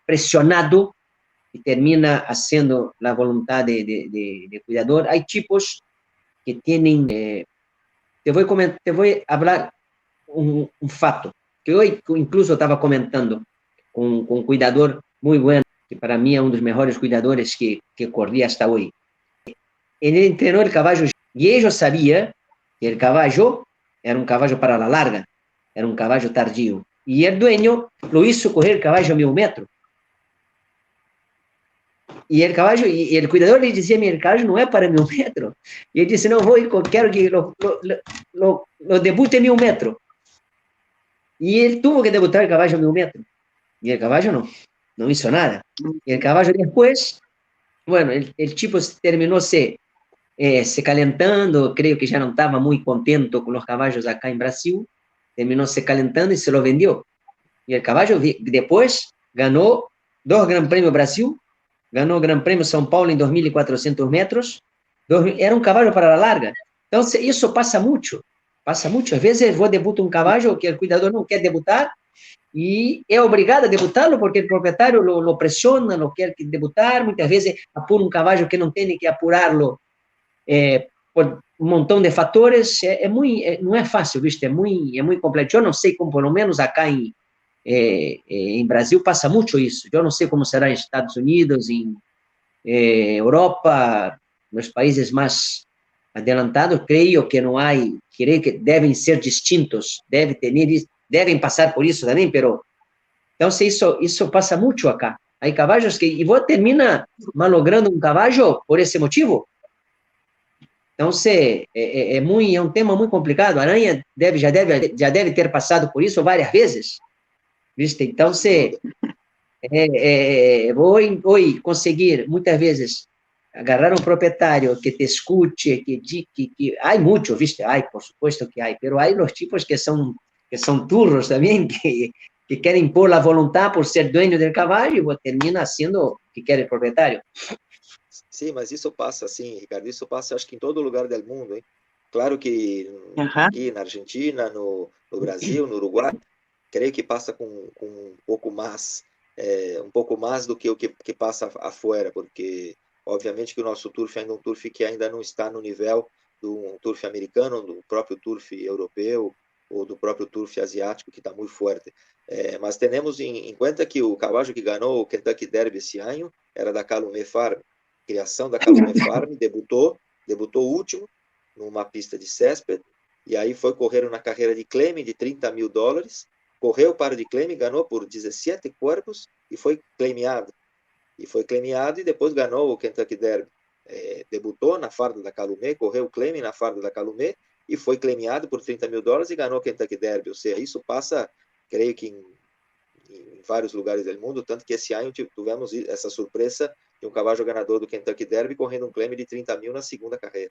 pressionado e termina fazendo a vontade do cuidador. Há tipos que têm... te vou falar um fato, que hoje incluso estava comentando com um cuidador muito bom, que para mim é um dos melhores cuidadores que corri hasta hoje. Ele treinou o cavalo e eu sabia que o cavalo era um cavalo para a larga, era um cavalo tardio. E o dueño lo hizo correr o cavalo a 1.000 metros. E o cavalo, e o cuidador lhe dizia: o cavalo não é para 1.000 metros. E ele disse: não, quero que lo debute a 1.000 metros. E ele teve que debutar o cavalo a 1.000 metros. E o cavalo não hizo nada. E o cavalo depois, bueno, o tipo terminou se calentando, creio que já não estava muito contente com os cavalos acá em Brasil, terminou se calentando e se lo vendeu. E o cavalo depois ganhou 2 Gran Prêmio Brasil, ganhou o Gran Prêmio São Paulo em 2.400 metros, era um cavalo para a larga. Então, isso passa muito. Passa muito. Às vezes, vou debutar um cavalo que o cuidador não quer debutar e é obrigado a debutá-lo porque o proprietário lo pressiona, não quer debutar. Muitas vezes, apura um cavalo que não tem que apurá-lo por um montão de fatores. Não é fácil, viste? É muito complexo. Eu não sei como, pelo menos acá em Em Brasil passa muito isso. Eu não sei como será em Estados Unidos, em Europa, nos países mais adelantados, creio que devem ser distintos, devem passar por isso também, pero então isso passa muito acá. Há caballos e vos termina malogrando um caballo por esse motivo. Então, é um tema muito complicado. A Aranha já deve ter passado por isso várias vezes, viste? Então, vou conseguir, muitas vezes, agarrar um proprietário que te escute, que há muito, viste? Por supuesto que há, mas há os tipos que são turros também, que querem impor a vontade por ser dueño do cavalo e termina sendo que quer o proprietário. Sim, mas isso passa, sim, Ricardo, isso passa, acho que em todo lugar do mundo, hein? Claro que aqui na Argentina, no Brasil, no Uruguai, creio que passa com um pouco mais do que o que passa afuera, porque, obviamente, que o nosso turf ainda é um turf que ainda não está no nível do turf americano, do próprio turf europeu, ou do próprio turf asiático, que está muito forte. Mas temos em conta que o cavalo que ganhou o Kentucky Derby esse ano era da Calumet Farm, criação da Calumet Farm, debutou último numa pista de césped, e aí foi correr na carreira de claim de $30 mil, correu para de claim, ganhou por 17 cuerpos e foi claimeado. E depois ganhou o Kentucky Derby. Debutou na farda da Calumet, correu o claim na farda da Calumet e foi claimeado por $30 mil e ganhou o Kentucky Derby. Ou seja, isso passa, creio que em vários lugares do mundo, tanto que esse ano tivemos essa surpresa de um cavalo ganador do Kentucky Derby correndo um claim de 30 mil na segunda carreira.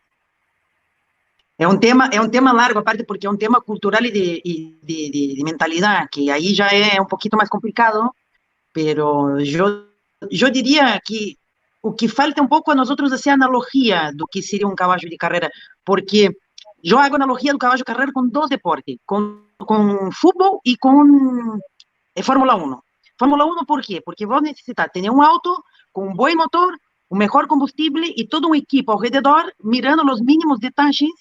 É um tema largo, aparte, porque é um tema cultural e de mentalidade, que aí já é um pouquinho mais complicado, pero eu diria que o que falta um pouco a nós outros é a analogia do que seria um cavalo de carreira, porque eu hago analogia do cavalo de carreira com dois deportes, com futebol e com Fórmula 1. Fórmula 1 por quê? Porque vos necessitas ter um auto com um bom motor, o melhor combustível e toda uma equipe ao redor mirando os mínimos detalhes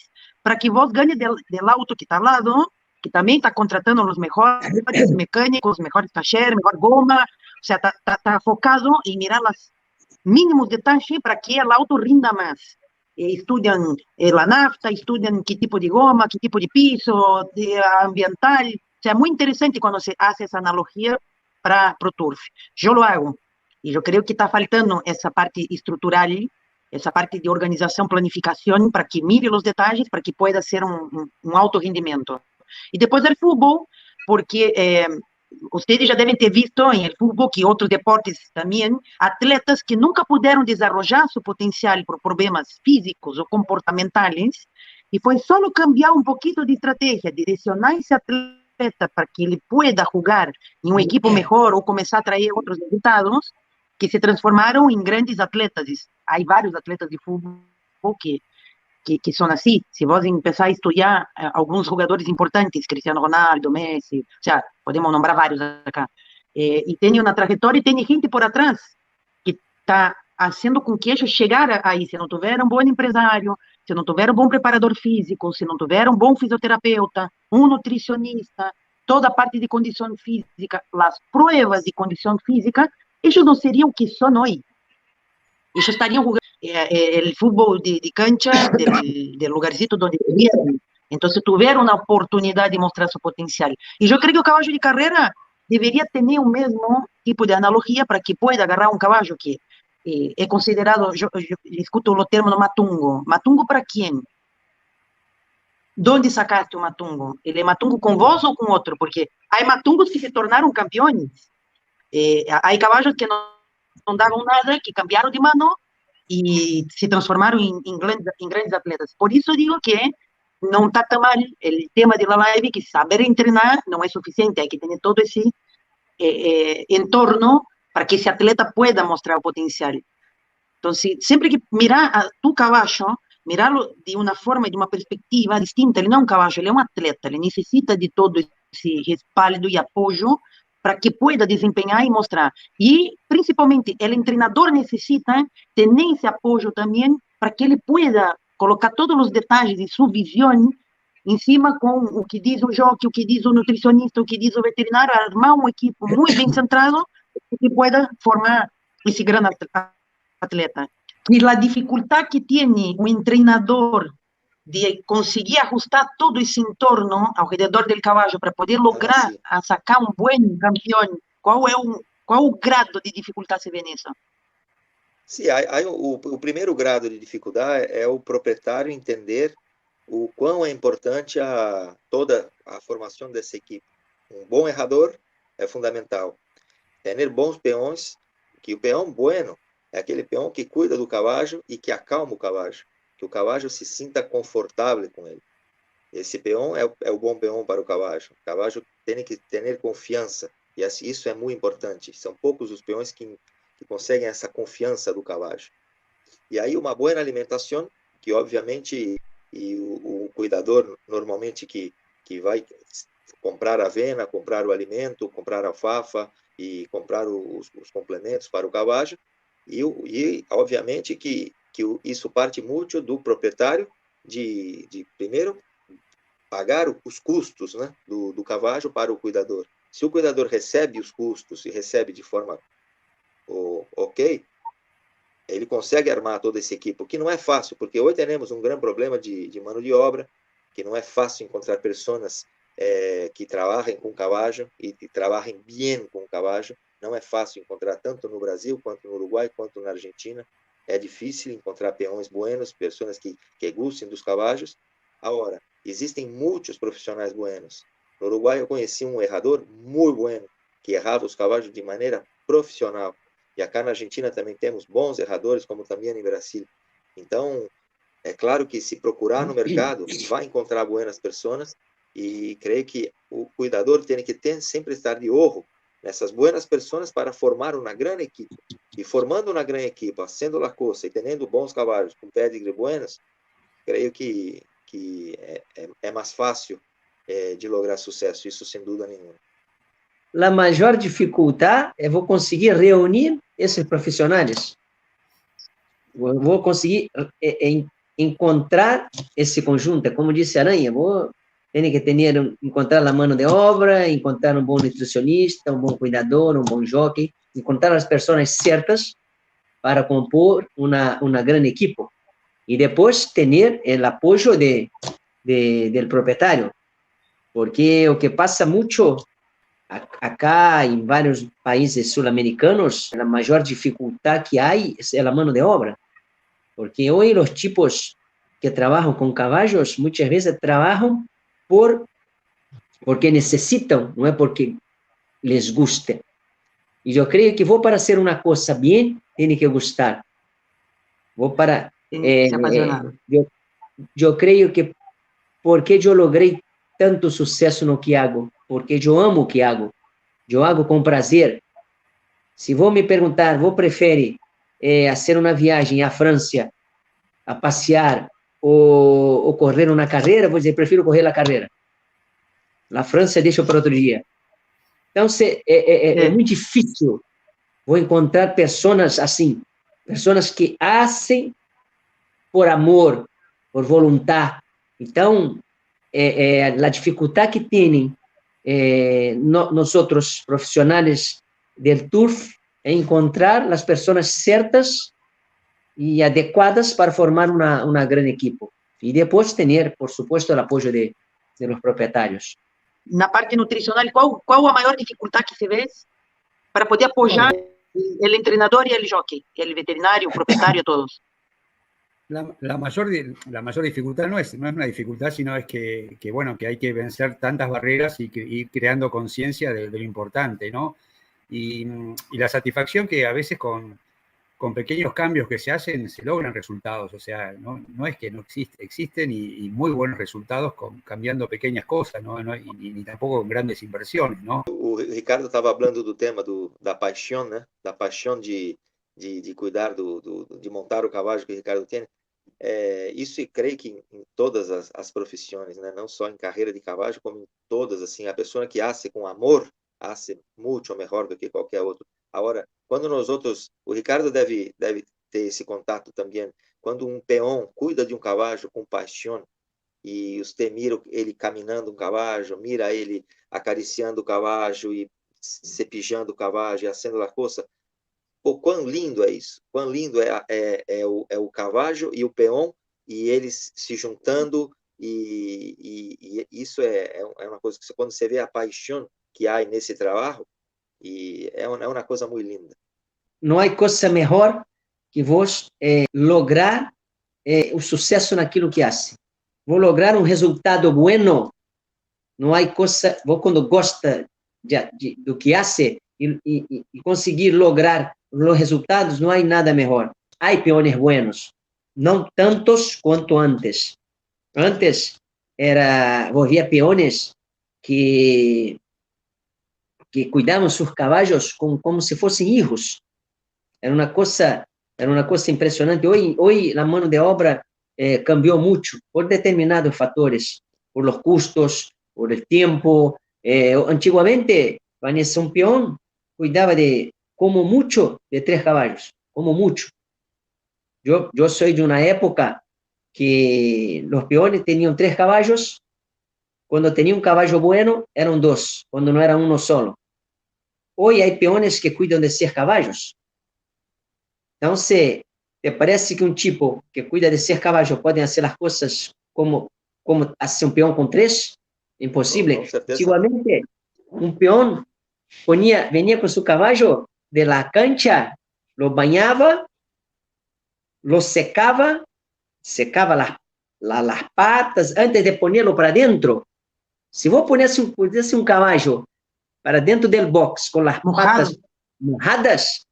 para que vos ganhe do auto que está ao lado, que também está contratando os melhores mecânicos, melhores tacheros, melhor goma, ou seja, está focado em mirar os mínimos detalhes para que o auto rinda mais. Estudam a nafta, estudam que tipo de goma, que tipo de piso, ambiental. O sea, é muito interessante quando se faz essa analogia para o turf. Eu lo hago. E eu creio que está faltando essa parte estrutural, essa parte de organização, planificação, para que mire os detalhes, para que pueda ser um alto rendimento. E depois do futebol, porque vocês já devem ter visto em futebol que outros deportes também, atletas que nunca puderam desenvolver seu potencial por problemas físicos ou comportamentais, e foi só cambiar um pouquinho de estratégia, direcionar esse atleta para que ele pueda jogar em um equipo melhor ou começar a trazer outros resultados, que se transformaram em grandes atletas. Há vários atletas de futebol que são assim. Se você começar a estudar alguns jogadores importantes, Cristiano Ronaldo, Messi, ou seja, podemos nombrar vários acá, e tem uma trajetória e tem gente por atrás que está fazendo com que eles chegaram aí. Se não tiver um bom empresário, se não tiver um bom preparador físico, se não tiver um bom fisioterapeuta, um nutricionista, toda a parte de condição física, as provas de condição física, eles não seriam o que são hoje. Eles estariam jogando o futebol de cancha do lugarcito onde vivem. Então, se tiveram a oportunidade de mostrar seu potencial. E eu creio que o cavalo de carreira deveria ter o mesmo tipo de analogia para que pueda agarrar um cavalo que é considerado, eu escuto o termo matungo. Matungo para quem? De onde sacaste o matungo? Ele é matungo com vós ou com outro? Porque há matungos que se tornaram campeões. Há cavalos que não davam nada, que cambiaram de mano e se transformaram em grandes atletas. Por isso digo que não está tão mal o tema da live, que saber treinar não é suficiente, tem que ter todo esse entorno para que esse atleta pueda mostrar o potencial. Então, sempre que mirar tu cavalo, mirá-lo de uma forma, de uma perspectiva distinta. Ele não é um cavalo, ele é um atleta, ele necessita de todo esse respaldo e apoio para que pueda desempenhar e mostrar. E, principalmente, o treinador necessita ter esse apoio também para que ele pueda colocar todos os detalhes de sua visão em cima com o que diz o jockey, o que diz o nutricionista, o que diz o veterinário, armar uma equipe muito bem centrado que pueda formar esse grande atleta. E a dificuldade que tem o treinador de conseguir ajustar todo esse entorno ao redor do cavalo para poder lograr sacar um bom campeão, qual o grado de dificuldade se vê nisso? Sim, o primeiro grado de dificuldade é o proprietário entender o quão é importante toda a formação dessa equipe. Um bom errador é fundamental. Ter bons peões, que o peão bueno é aquele peão que cuida do cavalo e que acalma o cavalo, que o cavalo se sinta confortável com ele. Esse peão é o bom peão para o cavalo. O cavalo tem que ter confiança, e isso é muito importante. São poucos os peões que conseguem essa confiança do cavalo. E aí uma boa alimentação, que obviamente o cuidador normalmente que vai comprar avena, comprar o alimento, comprar alfafa e comprar os complementos para o cavalo, e obviamente que isso parte muito do proprietário de primeiro pagar os custos, né, do cavalo para o cuidador. Se o cuidador recebe os custos e recebe de forma ok, ele consegue armar toda essa equipe, o que não é fácil, porque hoje temos um grande problema de mão de obra, que não é fácil encontrar pessoas que trabalhem com cavalo e que trabalhem bem com cavalo. Não é fácil encontrar tanto no Brasil, quanto no Uruguai, quanto na Argentina. É difícil encontrar peões buenos, pessoas que gostem dos cavalos. Agora, existem muitos profissionais buenos. No Uruguai eu conheci um errador muito bueno, que errava os cavalos de maneira profissional. E acá na Argentina também temos bons erradores, como também no Brasil. Então, é claro que se procurar no mercado, vai encontrar boas pessoas, e creio que o cuidador tem que sempre estar de ojo nessas boas pessoas para formar uma grande equipe. E formando uma grande equipe, fazendo a coisa e tendo bons cavalos com pedigree buenos, creio que é mais fácil de lograr sucesso, isso sem dúvida nenhuma. A maior dificuldade é vou conseguir reunir esses profissionais. Vou conseguir encontrar esse conjunto. Como disse Aranha, tenho que encontrar a mão de obra, encontrar um bom nutricionista, um bom cuidador, um bom jockey, encontrar as pessoas certas para compor uma grande equipe. E depois ter o apoio do proprietário. Porque o que passa muito acá em vários países sul-americanos, a maior dificuldade que há é a mão de obra. Porque hoje os tipos que trabalham com cavalos, muitas vezes trabalham porque necessitam, não é porque les guste. E eu creio que para ser uma coisa bem, tem que gostar. Eu creio que porque eu logrei tanto sucesso no que hago, porque eu amo o que hago. Eu hago com prazer. Se vou me perguntar, prefere fazer uma viagem à França, a passear ou correr uma carreira, vou dizer, prefiro correr a carreira. Na França, deixo para outro dia. Então, é muito difícil vou encontrar pessoas assim, pessoas que fazem por amor, por vontade. Então, a dificuldade que têm nós outros profissionais do turf é encontrar as pessoas certas e adequadas para formar uma grande equipe. E depois ter, por supuesto, o apoio de los proprietários. Na parte nutricional, qual a maior dificuldade que se vê para poder apoiar o treinador e o jockey, o veterinário, o proprietário, todos? La mayor dificultad no es una dificultad, sino es que hay que vencer tantas barreras y ir creando conciencia de lo importante, ¿no? Y la satisfacción que a veces con pequeños cambios que se hacen se logran resultados. O sea, no es que no existen y muy buenos resultados cambiando pequeñas cosas, ¿no? Ni tampoco con grandes inversiones, ¿no? O Ricardo estava hablando do tema da paixão, né? Da paixão de cuidar de montar o cavalo que o Ricardo tem. Isso, e creio que em todas as profissões, né? Não só em carreira de cavalo, como em todas, assim, a pessoa que hace com amor, hace muito melhor do que qualquer outro. Agora, quando nós outros, o Ricardo deve ter esse contato também, quando um peão cuida de um cavalo com paixão, e você mira ele caminhando um cavalo, mira ele acariciando o cavalo e cepijando o cavalo e fazendo a coisa. Pô, quão lindo é isso? Quão lindo é o cavalo e o peão e eles se juntando e isso é uma coisa que quando você vê a paixão que há nesse trabalho e é uma coisa muito linda. Não há coisa melhor que vos lograr o sucesso naquilo que hace. Vou lograr um resultado bueno. Não há coisa, vos quando gosta do que hace e conseguir lograr os resultados, não há nada melhor. Há peões buenos, não tantos quanto antes. Antes havia peões que cuidavam seus cavalos como se fossem hijos. Era uma coisa impressionante. Hoje a mão de obra cambiou muito por determinados fatores, por los custos, por el tiempo. Antigamente, Vanessa, un peón cuidaba de, como mucho, de 3 caballos, como mucho. Yo soy de una época que los peones tenían 3 caballos. Cuando tenía un caballo bueno, eran 2, cuando no era uno solo. Hoy hay peones que cuidan de 6 caballos. Entonces, ¿te parece que un tipo que cuida de 6 caballos puede hacer las cosas como hace un peón con 3? Imposible. Antiguamente, un peón venía con su caballo de la cancha, lo bañaba, lo secaba las patas antes de ponerlo para dentro. Si vos ponés un caballo para dentro del box con las patas mojadas,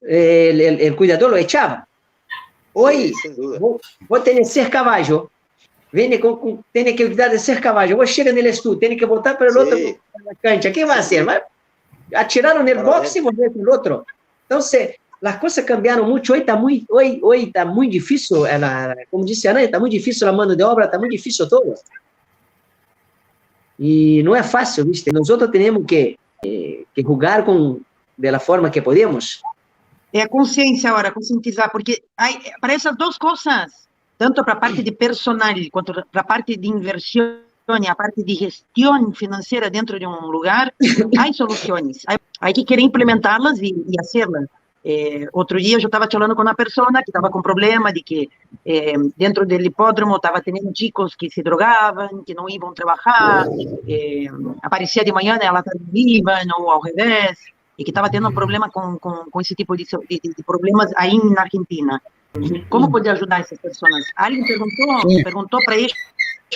el cuidador lo echaba. Hoy, vos tenés 6 caballos, tiene que cuidar de 6 caballos, vos chega nele estudo, tiene que botar para el otro para la cancha. ¿Qué va a hacer? Atiraron el box y volver para el otro. Entonces, las cosas cambiaron mucho. Hoy está muy difícil, como dice Ana, está muy difícil la mano de obra, está muy difícil todo. Y no es fácil, ¿viste? Nosotros tenemos que jugar de la forma que podemos. É a consciência agora, conscientizar, porque para essas 2 coisas, tanto para a parte de personal quanto para a parte de inversão e a parte de gestão financeira dentro de um lugar, há soluções. Há que querer implementá-las e fazê-las. Outro dia eu estava falando com uma pessoa que estava com problema de que dentro do hipódromo estava tendo chicos que se drogavam, que não iam trabalhar, aparecia de manhã, ela iam, ou ao revés, e que estava tendo um problema com esse tipo de problemas aí na Argentina. Como pode ajudar essas pessoas? Alguém perguntou para eles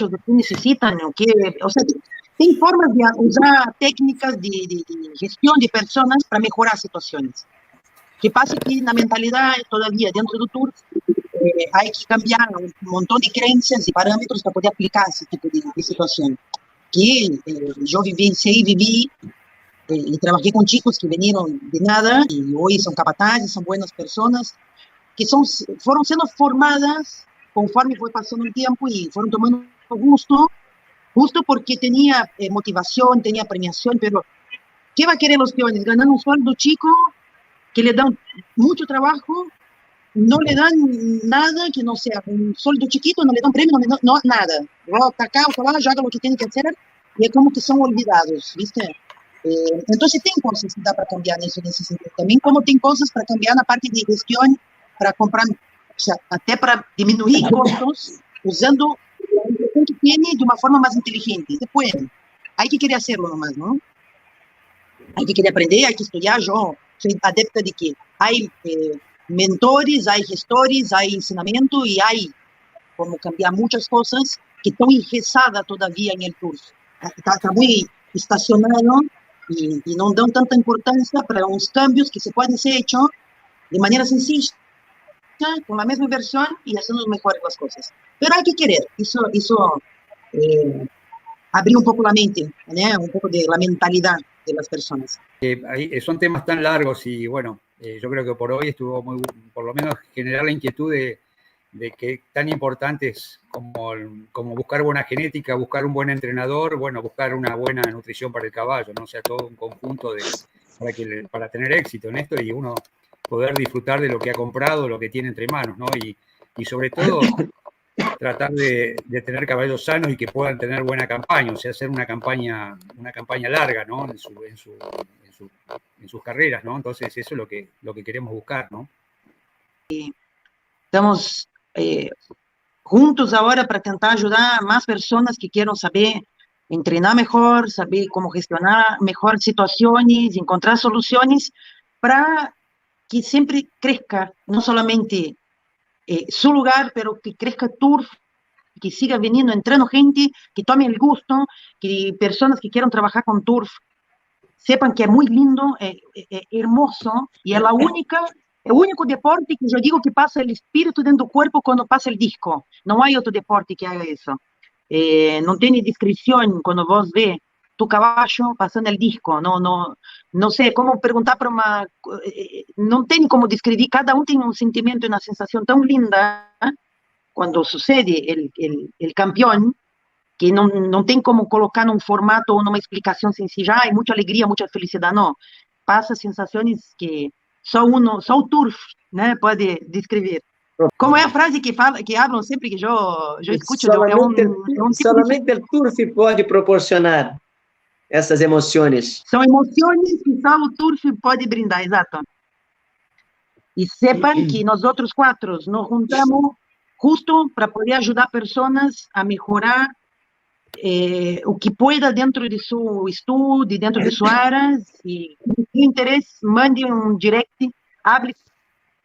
o que necessitam, ou seja, tem formas de usar técnicas de gestão de pessoas para melhorar situações. O que passa que na mentalidade, todavia, dentro do tour, há que cambiar um montão de crenças e parâmetros para poder aplicar esse tipo de situação. Que eu vivi e trabalhei com chicos que vieram de nada e hoje são capatazes, são boas pessoas, que foram sendo formadas conforme foi passando o tempo e foram tomando justo porque tinha motivação, tinha premiação, mas o que vai querer os peões? Ganhando um sueldo chico, que le dão muito trabalho, não le dão nada que não seja um sueldo chiquito, não le dão prêmio, não nada. Vão atacar o cavalo, joga o que tem que fazer e é como que são olvidados, ¿viste? Então, tem coisas que dá para cambiar nesse sentido também, como tem coisas para cambiar na parte de gestão, para comprar, até para diminuir custos, usando o que tem de uma forma mais inteligente. Se pode. Há que querer fazê-lo nomás, não? Há que querer aprender, há que estudar. Eu sou adepta de que há mentores, há gestores, há ensinamento e há como cambiar muitas coisas que estão engessadas todavia no curso. Está muito estacionado e não dão tanta importância para uns cambios que se podem ser feitos de maneira sencilla, com a mesma versão e fazendo melhor as coisas. Mas há que querer, isso abrir um pouco a mente, né? Um pouco da mentalidade das pessoas. Son temas tan largos y bueno, yo creo que por hoy estuvo por lo menos generar la inquietud de que tan importantes como buscar buena genética, buscar un buen entrenador, bueno, buscar una buena nutrición para el caballo, ¿no? O sea, todo un conjunto para tener éxito en esto y uno poder disfrutar de lo que ha comprado, lo que tiene entre manos, ¿no? Y sobre todo tratar de tener caballos sanos y que puedan tener buena campaña, o sea, hacer una campaña larga, ¿no? En sus carreras, ¿no? Entonces eso es lo que queremos buscar, ¿no? Estamos juntos ahora para tentar ayudar a más personas que quieran saber entrenar mejor, saber cómo gestionar mejor situaciones, encontrar soluciones para que siempre crezca, no solamente su lugar, pero que crezca Turf, que siga viniendo, entrando gente, que tome el gusto, que personas que quieran trabajar con Turf sepan que es muy lindo, hermoso, y es el único deporte que yo digo que pasa el espíritu dentro del cuerpo cuando pasa el disco. No hay otro deporte que haga eso. No tiene descripción cuando vos ves tu caballo pasando el disco. No sé cómo preguntar para una... no tiene como describir, cada uno tiene un sentimiento y una sensación tan linda cuando sucede el campeón, que não tem como colocar num formato ou numa explicação sencilla, muita alegria, muita felicidade, não. Passa sensações que só o Turf, né, pode descrever. Como é a frase que falam sempre que eu escuto? Solamente o Turf pode proporcionar essas emoções. São emoções que só o Turf pode brindar, exato. E sepan que nós outros quatro nos juntamos justo para poder ajudar pessoas a melhorar o que pueda dentro de su estudio, dentro de su área. Si tiene interés, mande un direct, hable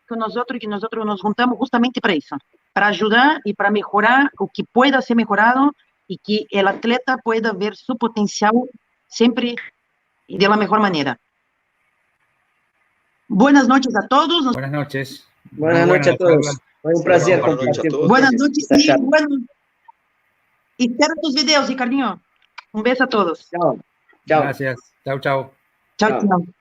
con nosotros, que nosotros nos juntamos justamente para eso, para ayudar y para mejorar o que pueda ser mejorado y que el atleta pueda ver su potencial siempre de la mejor manera. Buenas noches a todos. Buenas noches. Buenas noches a todos. Fue un placer compartir. Buenas noches y bueno. Y espero tus videos, Ricardinho. Un beso a todos. Chao. Chao. Gracias. Chao, chao. Chao, chao.